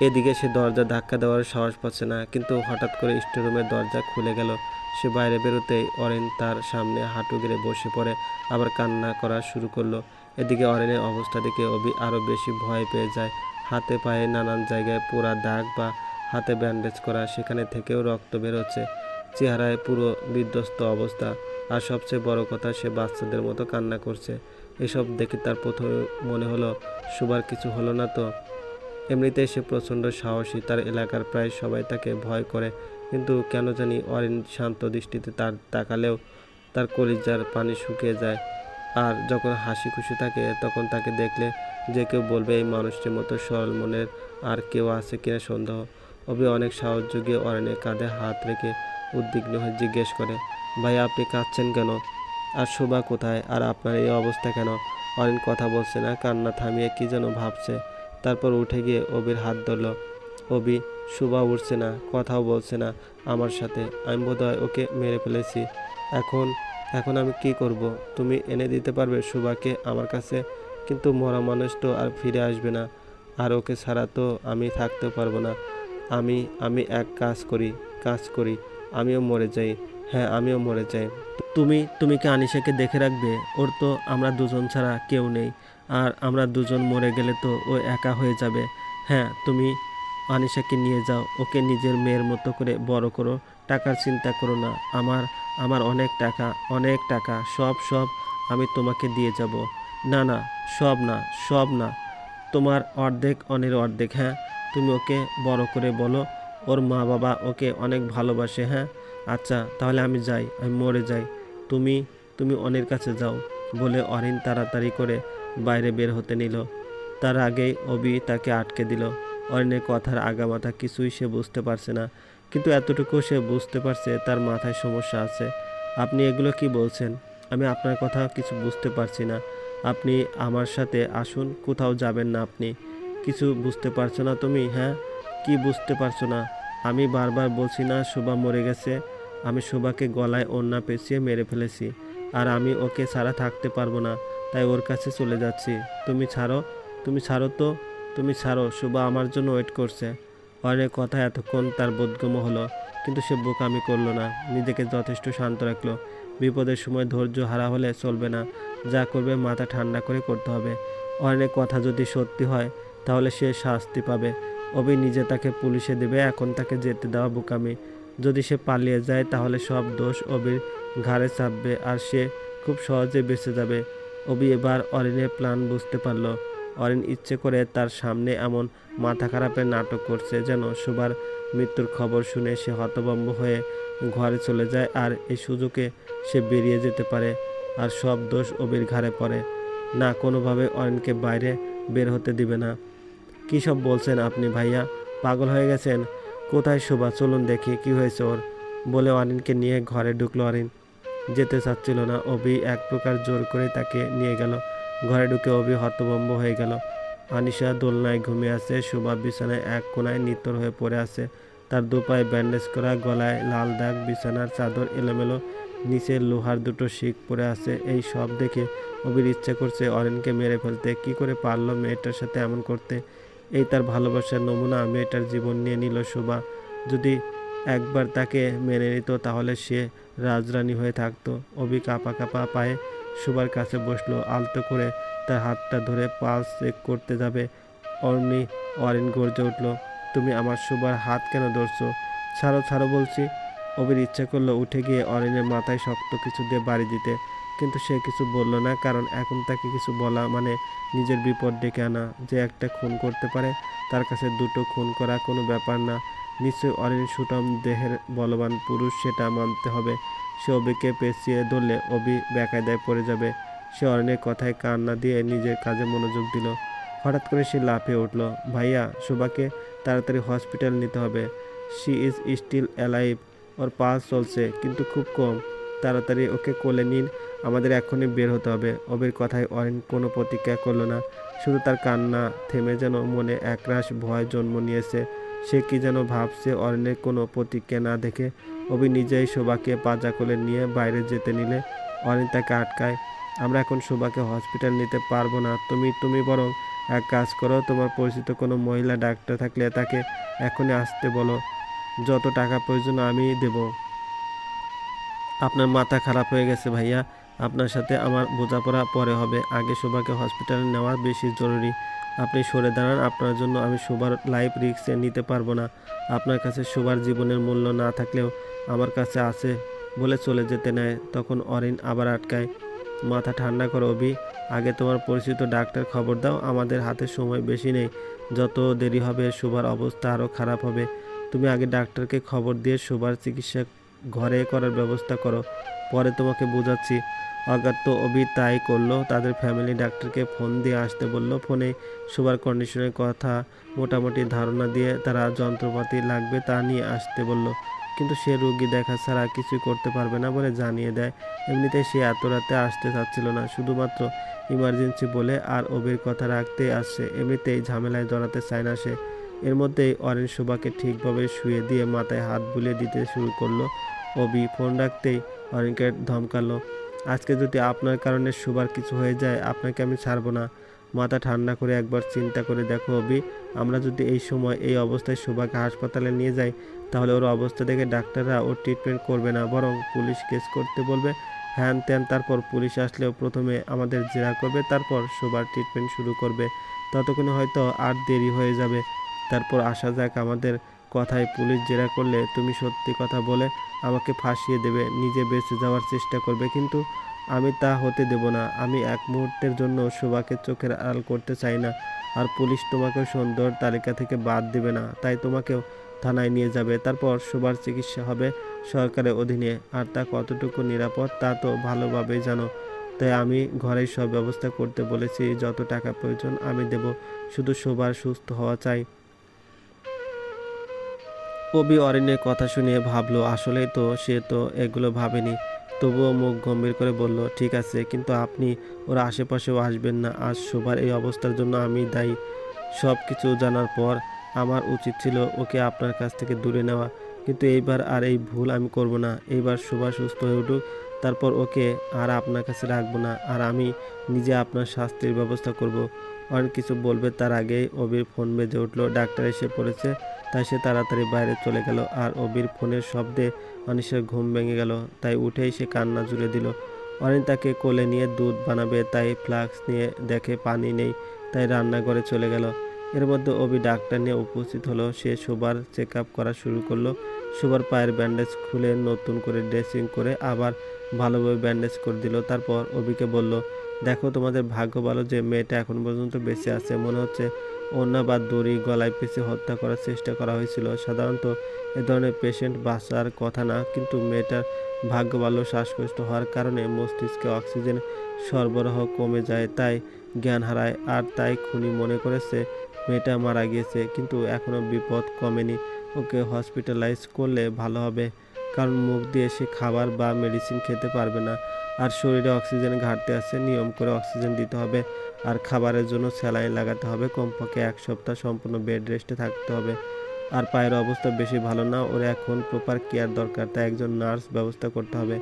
এদিকে সে দরজা ধাক্কা দেওয়ার সাহস পাচ্ছে না, কিন্তু হঠাৎ করে স্টোররুমের দরজা খুলে গেল। সে বাইরে বেরোতেই অরিন তার সামনে হাঁটু গেড়ে বসে পড়ে আবার কান্না করা শুরু করলো। এদিকে অরিনের অবস্থা দেখে অভি আরও বেশি ভয় পেয়ে যায়। হাতে পায়ে নানান জায়গায় পোড়া দাগ বা হাতে ব্যান্ডেজ করা, সেখানে থেকেও রক্ত বেরোচ্ছে। চেহারায় পুরো বিধ্বস্ত অবস্থা। আর সবচেয়ে বড় কথা, সে বাচ্চাদের মতো কান্না করছে। এসব দেখে তার প্রথমে মনে হলো শোবার কিছু হলো না তো। এমনিতেই সে প্রচণ্ড সাহসী, তার এলাকার প্রায় সবাই তাকে ভয় করে, কিন্তু কেন জানি অরিন শান্ত দৃষ্টিতে তার তাকালেও তার কলিজার পানি শুকিয়ে যায়। আর যখন হাসি খুশি থাকে তখন তাকে দেখলে যে কেউ বলবে এই মানুষটির মতো সরল মনের আর কেউ আছে কিনা সন্দেহ। অভি অনেক সাহস জুগিয়ে অরিনের কাঁধে হাত রেখে উদ্বিগ্ন হয়ে জিজ্ঞেস করে, ভাইয়া আপনি কাঁদছেন কেন? আর শোভা কোথায়? আর আপনার এই অবস্থা কেন? অরিন কথা বলছে না, কান্না থামিয়ে কি যেন ভাবছে। তারপর উঠে গিয়ে অভির হাত ধরল। অভি, শোভা উঠছে না, কথাও বলছে না আমার সাথে। আমি বোধহয় ওকে মেরে ফেলেছি। এখন এখন আমি কি করব? তুমি এনে দিতে পারবে শোভাকে আমার কাছে? কিন্তু মরা মানুষ তো আর ফিরে আসবে না, আর ওকে ছাড়া তো আমি থাকতেও পারবো না। আমি আমি এক কাজ করি, আমিও মরে যাই। হ্যাঁ, আমিও মরে যাই। তুমি তুমি কি আনিশাকে দেখে রাখবে? ওর তো আমরা দুজন ছাড়া কেউ নেই, আর আমরা দুজন মরে গেলে তো ও একা হয়ে যাবে। হ্যাঁ, তুমি আনিশাকে নিয়ে যাও, ওকে নিজের মেয়ের মতো করে বড় করো। টাকার চিন্তা করো না। আমার আমার অনেক টাকা, সব সব আমি তোমাকে দিয়ে যাব। না না, সব না, তোমার অর্ধেক অনের অর্ধেক। হ্যাঁ, তুমি ওকে বড় করে বলো ওর মা বাবা ওকে অনেক ভালোবাসে। হ্যাঁ, আচ্ছা তাহলে আমি যাই, আমি মরে যাই। তুমি তুমি অনির কাছে যাও। বলে অরিন তাড়াতাড়ি করে বাইরে বের হতে নিল। তার আগেই অভি তাকে আটকে দিল। অরিনের কথার আগামাথা কিছুই সে বুঝতে পারছে না, কিন্তু এতটুকু সে বুঝতে পারছে তার মাথায় সমস্যা আছে। আপনি এগুলো কি বলছেন? আমি আপনার কথা কিছু বুঝতে পারছি না। আপনি আমার সাথে আসুন, কোথাও যাবেন না আপনি। কিছু বুঝতে পারছো না তুমি? হ্যাঁ, কি বুঝতে পারছো না? আমি বারবার বলছি না শোভা মরে গেছে? আমি শোভাকে গলায় ওড়না পেঁচিয়ে মেরে ফেলেছি, আর আমি ওকে ছাড়া থাকতে পারবো না, তাই ওর কাছে চলে যাচ্ছি। তুমি ছাড়ো তো, তুমি ছাড়ো। শোভা আমার জন্য ওয়েট করছে। অনেক কথা এতক্ষণ তার বোধগম্য হলো, কিন্তু সে বোকামি করলো না, নিজেকে যথেষ্ট শান্ত রাখলো। বিপদের সময় ধৈর্য হারা হলে চলবে না, যা করবে মাথা ঠান্ডা করে করতে হবে। অনেক কথা যদি সত্যি হয় তাহলে সে শাস্তি পাবে, অভি নিজে তাকে পুলিশে দেবে, এখন তাকে যেতে দেওয়া বোকামি। যদি সে পালিয়ে যায় তাহলে সব দোষ অভির ঘাড়ে চাপবে আর সে খুব সহজে বেঁচে যাবে। অভি এবার অরিনের প্ল্যান বুঝতে পারল। অরিন ইচ্ছে করে তার সামনে এমন মাথা খারাপের নাটক করছে যেন শোভার মৃত্যুর খবর শুনে সে হতভম্ব হয়ে ঘরে চলে যায় আর এই সুযোগে সে বেরিয়ে যেতে পারে আর সব দোষ অভির ঘাড়ে পড়ে। না, কোনোভাবে অরিনকে বাইরে বের হতে দিবে না। কী সব বলছেন আপনি ভাইয়া? পাগল হয়ে গেছেন? কোথায় শোভা? চলুন দেখি কি হয়েছে ওর, বলে অরিনকে নিয়ে ঘরে ঢুকলো অরিন। যেতে চাচ্ছিল না, অভি এক প্রকার জোর করে তাকে নিয়ে গেল। ঘরে ঢুকে অভি হতভম্ব হয়ে গেল। আনিশা দোলনায় ঘুমিয়ে আছে, শোভা বিছানায় এক কোণায় নিথর হয়ে পড়ে আছে। তার দুপায়ে ব্যান্ডেজ করা, গলায় লাল দাগ, বিছানার চাদর এলোমেলো, নিচে লোহার দুটো শিক পড়ে আছে। এই সব দেখে অভির ইচ্ছে করছে অরিনকে মেরে ফেলতে। কি করে পারলো মেয়েটার সাথে এমন করতে? এই তার ভালোবাসার নমুনা, মেয়েটার জীবন নিয়ে নিল শোভা। যদি একবার তাকে মেনে নিত তাহলে সে রাজরানী হয়ে থাকতো। অভি কাঁপা কাঁপা পায়ে শোভার কাছে বসলো, আলতো করে তার হাতটা ধরে পালস চেক করতে যাবে অমনি অরিন গর্জে উঠল, তুমি আমার শোভার হাত কেন ধরছো? ছাড়ো ছাড়ো বলছি। অভির ইচ্ছে করলো উঠে গিয়ে অরিনের মাথায় শক্ত কিছু দিয়ে বাড়ি দিতে, কিন্তু সে কিছু বলল না, কারণ এখন তাকে কিছু বলা মানে নিজের বিপদ ডেকে আনা। যে একটা খুন করতে পারে তার কাছে দুটো খুন করা কোনো ব্যাপার না। নিশ্চয়ই অরিন সুটম দেহের বলবান পুরুষ, সেটা মানতে হবে। সে অভিকে পেঁচিয়ে ধরলে অভি বেকায়দায় পড়ে যাবে। সে অরিনের কথায় কান না দিয়ে নিজের কাজে মনোযোগ দিল। হঠাৎ করে সে লাফিয়ে উঠল, ভাইয়া শোভাকে তাড়াতাড়ি হসপিটাল নিতে হবে। শি ইজ স্টিল অ্যালাইভ, ওর পালস চলছে কিন্তু খুব কম। তাড়াতাড়ি ওকে কোলে নিন, আমাদের এখনই বের হতে হবে। অভির কথায় অরিন কোনো প্রতিক্রিয়া করলো না, শুধু তার কান্না থেমে যেন মনে একরাশ ভয় জন্ম নিয়েছে। সে কি যেন ভাবছে। অরিনের কোনো প্রতিক্রিয়া না দেখে অভি নিজেই শোভাকে পাজা কোলে নিয়ে বাইরে যেতে নিলে অরিন তাকে আটকায়। আমরা এখন শোভাকে হসপিটাল নিতে পারবো না, তুমি বরং এক কাজ করো, তোমার পরিচিত কোনো মহিলা ডাক্তার থাকলে তাকে এখনই আসতে বলো। যত টাকা প্রয়োজন আমি দেব। আপনার মাথা খারাপ হয়ে গেছে ভাইয়া, আপনার সাথে আমার বোঝাপড়া পরে হবে, আগে শোভাকে হসপিটালে নেওয়া বেশি জরুরি। আপনি সরে দাঁড়ান, আপনার জন্য আমি শোভার লাইফ রিস্কে নিতে পারবো না। আপনার কাছে শোভার জীবনের মূল্য না থাকলেও আমার কাছে আছে, বলে চলে যেতে নেয়। তখন অরিন আবার আটকায়। মাথা ঠান্ডা করো অভি, আগে তোমার পরিচিত ডাক্তার খবর দাও, আমাদের হাতে সময় বেশি নেই। যত দেরি হবে শোভার অবস্থা আরও খারাপ হবে। তুমি আগে ডাক্তারকে খবর দিয়ে শোভার চিকিৎসা ঘরে করার ব্যবস্থা করো, পরে তোমাকে বোঝাচ্ছি। অজ্ঞাত অভি তাই করলো। তাদের ফ্যামিলি ডাক্তারকে ফোন দিয়ে আসতে বলল। ফোনে শোভার কন্ডিশনের কথা মোটামুটি ধারণা দিয়ে তারা যন্ত্রপাতি লাগবে তা নিয়ে আসতে বলল, কিন্তু সে রোগী দেখা ছাড়া কিছুই করতে পারবে না বলে জানিয়ে দেয়। এমনিতেই সে এত রাতে আসতে চাচ্ছিল না, শুধুমাত্র ইমার্জেন্সি বলে আর অভির কথা রাখতে আসছে, এমনিতেই ঝামেলায় জড়াতে চায় না সে। এর মধ্যেই অরিন শোভাকে ঠিকভাবে শুয়ে দিয়ে মাথায় হাত বুলিয়ে দিতে শুরু করলো। অভি ফোন রাখতেই অরিনকে ধমকালো, আজকে যদি আপনার কারণে শোভার কিছু হয়ে যায় আপনাকে আমি ছাড়বো না। মাথা ঠান্ডা করে একবার চিন্তা করে দেখো অভি, আমরা যদি এই সময় এই অবস্থায় শোভাকে হাসপাতালে নিয়ে যাই তাহলে ওর অবস্থা দেখে ডাক্তাররা ওর ট্রিটমেন্ট করবে না, বরং পুলিশ কেস করতে বলবে, হ্যান ত্যান। তারপর পুলিশ আসলেও প্রথমে আমাদের জেরা করবে, তারপর শোভার ট্রিটমেন্ট শুরু করবে। ততক্ষণে হয়তো আর দেরি হয়ে যাবে। তারপর আসা যাক আমাদের কথায়, পুলিশ জেরা করলে তুমি সত্যি কথা বলে আমাকে ফাঁসিয়ে দেবে, নিজে বেঁচে যাওয়ার চেষ্টা করবে, কিন্তু আমি তা হতে দেব না। আমি এক মুহূর্তের জন্য শোভাকে চোখের আড়াল করতে চাই না। আর পুলিশ তোমাকেও সন্দেহের তালিকা থেকে বাদ দেবে না, তাই তোমাকেও থানায় নিয়ে যাবে। তারপর শোভার চিকিৎসা হবে সরকারের অধীনে, আর তা কতটুকু নিরাপদ তা তো ভালোভাবেই জানো। তাই আমি ঘরেই সব ব্যবস্থা করতে বলেছি, যত টাকা প্রয়োজন আমি দেব, শুধু শোভার সুস্থ হওয়া চাই। অভি অরিনের কথা শুনে ভাবলো আসলেই তো সে তো এগুলো ভাবেনি। তবুও মুখ গম্ভীর করে বলল, ঠিক আছে, কিন্তু আপনি ওর আশেপাশেও আসবেন না। আজ শোভার এই অবস্থার জন্য আমি দায়ী। সব কিছু জানার পর আমার উচিত ছিল ওকে আপনার কাছ থেকে দূরে নেওয়া, কিন্তু এইবার আর এই ভুল আমি করব না। এইবার শোভা সুস্থ হয়ে উঠুক, তারপর ওকে আর আপনার কাছে রাখবো না, আর আমি নিজে আপনার শাস্তির ব্যবস্থা করব। অরিন কিছু বলবে তার আগেই অভির ফোন বেজে উঠল। ডাক্তার এসে পড়েছে, তাই সে তাড়াতাড়ি বাইরে চলে গেল। আর অভির ফোনের শব্দে অনিশের ঘুম ভেঙে গেল, তাই উঠেই সে কান্না জুড়ে দিল। অরিন তাকে কোলে নিয়ে দুধ বানাবে, তাই ফ্লাক্স নিয়ে দেখে পানি নেই, তাই রান্নাঘরে চলে গেল। এর মধ্যে অভি ডাক্তার নিয়ে উপস্থিত হলো। সে শোবার চেক আপ করা শুরু করলো। শোবার পায়ের ব্যান্ডেজ খুলে নতুন করে ড্রেসিং করে আবার ভালোভাবে ব্যান্ডেজ করে দিল। তারপর অভিকে বলল, দেখো তোমাদের ভাগ্য ভালো যে মেয়েটা এখন পর্যন্ত বেঁচে আছে। মনে হচ্ছে ওড়না বা দড়ি গলায় পেঁচিয়ে হত্যা করার চেষ্টা করা হয়েছিল। সাধারণত এ ধরনের পেশেন্ট বাঁচার কথা না, কিন্তু মেয়েটার ভাগ্য ভালো। শ্বাসকষ্ট হওয়ার কারণে মস্তিষ্কে অক্সিজেন সরবরাহ কমে যায়, তাই জ্ঞান হারায়। আর তাই খুনি মনে করেছে মেয়েটা মারা গিয়েছে, কিন্তু এখনও বিপদ কমেনি। ওকে হসপিটালাইজ করলে ভালো হবে, কারণ মুখ দিয়ে সে খাবার বা মেডিসিন খেতে পারবে না। আর শরীরে অক্সিজেন ঘাটতি আছে, নিয়ম করে অক্সিজেন দিতে হবে। আর খাবারের জন্য স্যালাইন লাগাতে হবে। কমপক্ষে 1 সপ্তাহ সম্পূর্ণ বেড রেস্টে থাকতে হবে। আর পায়ের অবস্থা বেশি ভালো না, ওর এখন প্রপার কেয়ার দরকার, তাই একজন নার্স ব্যবস্থা করতে হবে।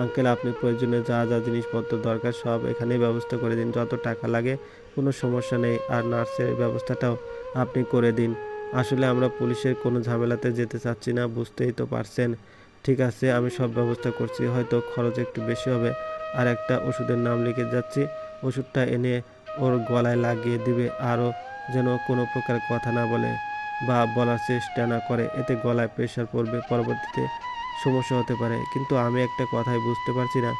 আঙ্কেল, আপনি প্রয়োজনীয় যা যা জিনিসপত্র দরকার সব এখানেই ব্যবস্থা করে দিন। যত টাকা লাগে কোনো সমস্যা নেই। আর নার্সের ব্যবস্থাটাও আপনি করে দিন। আসলে আমরা পুলিশের কোনো ঝামেলাতে যেতে চাচ্ছি না, বুঝতেই তো পারছেন। ঠিক আছে, আমি সব ব্যবস্থা করছি। হয়তো খরচ একটু বেশি হবে। আর একটা ওষুধের নাম লিখে যাচ্ছি, ওষুধটা এনে ওর গলায় লাগিয়ে দিবে। আরও যেন কোনো প্রকার কথা না বলে বা বলার চেষ্টা না করে, এতে গলায় প্রেশার পড়বে, পরবর্তীতে সমস্যা হতে পারে। কিন্তু আমি একটা কথাই বুঝতে পারছি না,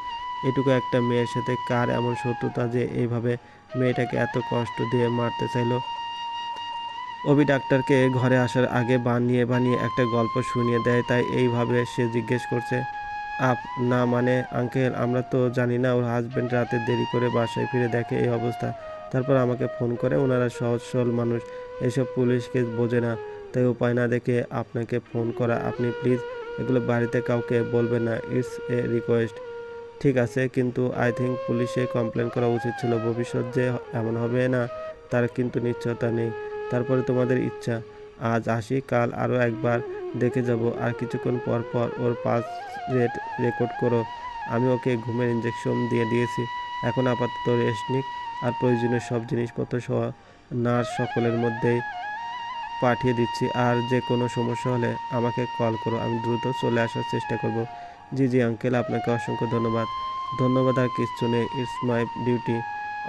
এটুকু একটা মেয়ের সাথে কার এমন শত্রুতা যে এইভাবে মেয়েটাকে এত কষ্ট দিয়ে মারতে চাইলো। অভি ডাক্তারকে ঘরে আসার আগে বানিয়ে বানিয়ে একটা গল্প শুনিয়ে দেয়, তাই এইভাবে সে জিজ্ঞেস করছে, আপ না মানে আঙ্কেল, আমরা তো জানি না ওর হাজব্যান্ড রাতে দেরি করে বাসায় ফিরে দেখে এই অবস্থা। তারপর আমাকে ফোন করে। ওনারা সহজ সরল মানুষ, এসব পুলিশকে বোঝে না, তাই উপায় না দেখে আপনাকে ফোন করা। আপনি প্লিজ এগুলো বাড়িতে কাউকে বলবেন না, ইটস এ রিকোয়েস্ট। ঠিক আছে, কিন্তু আই থিঙ্ক পুলিশে কমপ্লেন করা উচিত ছিল। ভবিষ্যৎ যে এমন হবে না তার কিন্তু নিশ্চয়তা নেই। তারপরে তোমাদের ইচ্ছা। আজ আসি, কাল আরও একবার দেখে যাব। আর কিছুক্ষণ পর পর ওর পালস রেট রেকর্ড করো। আমি ওকে ঘুমের ইঞ্জেকশন দিয়ে দিয়েছি, এখন আপাতত রেস্ট নিক। আর প্রয়োজনীয় সব জিনিসপত্র সহ নার্স সকলের মধ্যেই পাঠিয়ে দিচ্ছি। আর যে কোনো সমস্যা হলে আমাকে কল করো, আমি দ্রুত চলে আসার চেষ্টা করব। জি জি আঙ্কেল, আপনাকে অসংখ্য ধন্যবাদ। ধন্যবাদ আর কিচ্ছু নেই, ইটস মাই ডিউটি।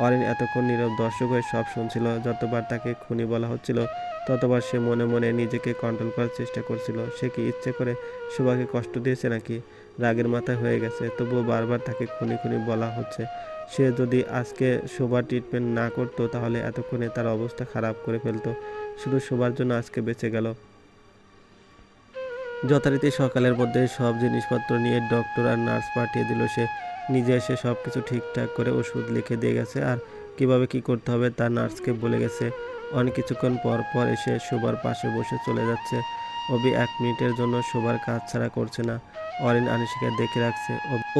অরিন এতক্ষণ নীরব দর্শক হয়ে সব শুনছিল। যতবার তাকে খুনি বলা হচ্ছিল ততবার সে মনে মনে নিজেকে কন্ট্রোল করার চেষ্টা করছিল। সে কি ইচ্ছে করে শোভাকে কষ্ট দিয়েছে নাকি রাগের মাথায় হয়ে গেছে? তবুও বারবার তাকে খুনি খুনি বলা হচ্ছে। সে যদি আজকে শোভার ট্রিটমেন্ট না করতো তাহলে এতক্ষণে তার অবস্থা খারাপ করে ফেলতো। শুধু শোভার জন্য আজকে বেঁচে গেল। যথারীতি সকালের মধ্যে সব জিনিসপত্র নিয়ে ডক্টর আর নার্স পাঠিয়ে দিল। সে নিজে এসে সব কিছু ঠিকঠাক করে ওষুধ লিখে দিয়ে গেছে, আর কিভাবে কি করতে হবে তা নার্সকে বলে গেছে। অনেক কিছুক্ষণ পর পর এসে শোবার পাশে বসে চলে যাচ্ছে। অভি 1 মিনিটের জন্য শোবার কাজ ছাড়া করছে না। অরিন আনিশাকে দেখে রাখছে।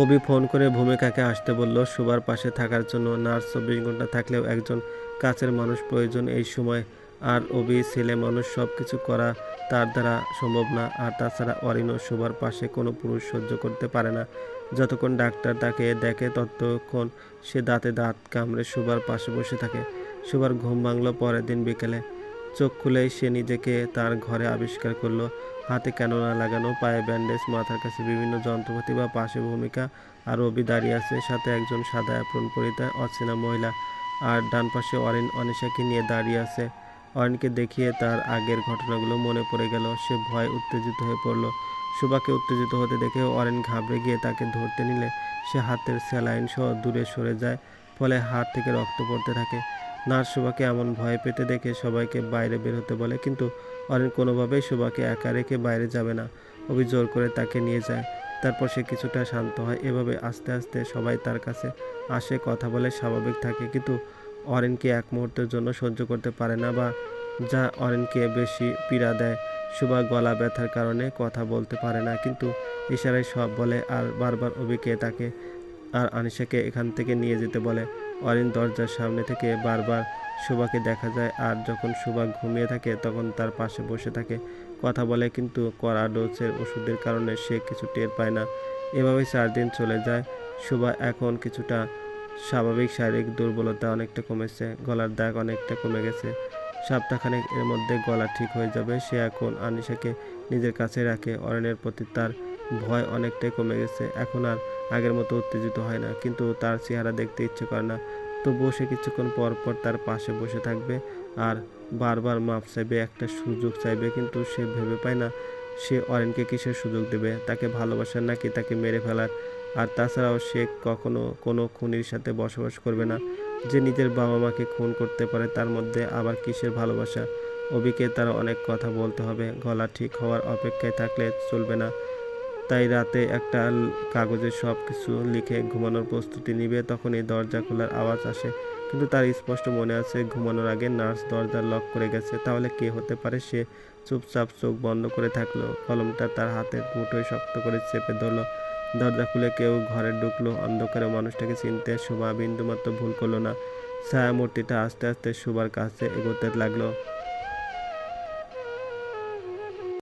অভি ফোন করে ভূমিকাকে আসতে বলল শোবার পাশে থাকার জন্য। নার্স 24 ঘন্টা থাকলেও একজন কাছের মানুষ প্রয়োজন এই সময়। আর অভি ছেলে মানুষ, সব কিছু করা তার দ্বারা সম্ভব না। আর তাছাড়া অরিনও শোবার পাশে কোনো পুরুষ সহ্য করতে পারে না। যতক্ষণ ডাক্তার তাকে দেখে ততক্ষণ সে দাঁতে দাঁত কামড়ে শোবার পাশে বসে থাকে। শোবার ঘুম ভাঙল পরের দিন বিকেলে। চোখ খুলেই সে নিজেকে তার ঘরে আবিষ্কার করলো। হাতে ক্যানোলা লাগানো, পায়ে ব্যান্ডেজ, মাথার কাছে বিভিন্ন যন্ত্রপাতি, বা পাশে ভূমিকা আর অভি দাঁড়িয়ে আছে, সাথে একজন সাদা অ্যাপ্রন পরিহিতা অচেনা মহিলা। আর ডান পাশে অরিন অনিশাকে নিয়ে দাঁড়িয়ে আছে। অরিনকে দেখিয়ে তার আগের ঘটনাগুলো মনে পড়ে গেল। সে ভয় উত্তেজিত হয়ে পড়ল। শোভাকে উত্তেজিত হতে দেখে অরিন ঘাবড়ে গিয়ে তাকে ধরতে নিলে সে হাতের স্যালাইন সহ দূরে সরে যায়, ফলে হাত থেকে রক্ত পড়তে থাকে। নার্স শোভাকে এমন ভয় পেতে দেখে সবাইকে বাইরে বের হতে বলে, কিন্তু অরিন কোনোভাবেই শোভাকে একা রেখে বাইরে যাবে না। অভি জোর করে তাকে নিয়ে যায়। তারপর সে কিছুটা শান্ত হয়। এভাবে আস্তে আস্তে সবাই তার কাছে আসে, কথা বলে, স্বাভাবিক থাকে। কিন্তু অরিনকে এক মুহূর্তের জন্য সহ্য করতে পারে না, বা যা অরিনকে বেশি পীড়া দেয়। শোভা গলা ব্যথার কারণে কথা বলতে পারে না, কিন্তু ইশারায় সব বলে আর বারবার অভিকে তাকে আর আনিশাকে এখান থেকে নিয়ে যেতে বলে। অরিন দরজার সামনে থেকে বারবার শোভাকে দেখা যায়, আর যখন শোভা ঘুমিয়ে থাকে তখন তার পাশে বসে থাকে, কথা বলে, কিন্তু কড়া ডোজের ওষুধের কারণে সে কিছু টের পায় না। এভাবেই 4 দিন চলে যায়। শোভা এখন কিছুটা স্বাভাবিক, শারীরিক দুর্বলতা অনেকটা কমেছে, গলার দাগ অনেকটা কমে গেছে। সপ্তাহখানেক এর মধ্যে গলা ঠিক হয়ে যাবে। সে এখন আনিশাকে নিজের কাছে রাখে। অরণ্যের প্রতি তার ভয় অনেকটাই কমে গেছে। এখন আর আগের মতো উত্তেজিত হয় না, কিন্তু তার চেহারা দেখতে ইচ্ছে করে না। তবুও সে কিছুক্ষণ পর পর তার পাশে বসে থাকবে। আর বারবার মাপ চাইবে, একটা সুযোগ চাইবে, কিন্তু সে ভেবে পায় না সে অরিনকে কিসের সুযোগ দেবে, তাকে ভালোবাসার নাকি তাকে মেরে ফেলার। আর তাছাড়াও সে কখনো কোনো খুনির সাথে বসবাস করবে না। যে নিজের বাবা মাকে খুন করতে পারে তার মধ্যে আবার কিসের ভালোবাসা। অভিকে তার অনেক কথা বলতে হবে, গলা ঠিক হওয়ার অপেক্ষায় থাকলে চলবে না। তাই রাতে একটা কাগজে সব কিছু লিখে ঘুমানোর প্রস্তুতি নিবে, তখনই দরজা খোলার আওয়াজ আসে। কিন্তু তার স্পষ্ট মনে আছে ঘুমানোর আগে নার্স দরজা লক করে গেছে। তাহলে কে হতে পারে? সে চুপচাপ চোখ বন্ধ করে থাকলো, কলমটা তার হাতের মুঠোয় শক্ত করে চেপে ধরলো। দরজা খুলে কেউ ঘরে ঢুকলো। অন্ধকারে মানুষটাকে চিনতে শোভা বিন্দুমাত্র ভুল করলো না। ছায়ামূর্তিটা আস্তে আস্তে শোভার কাছে এগোতে লাগলো।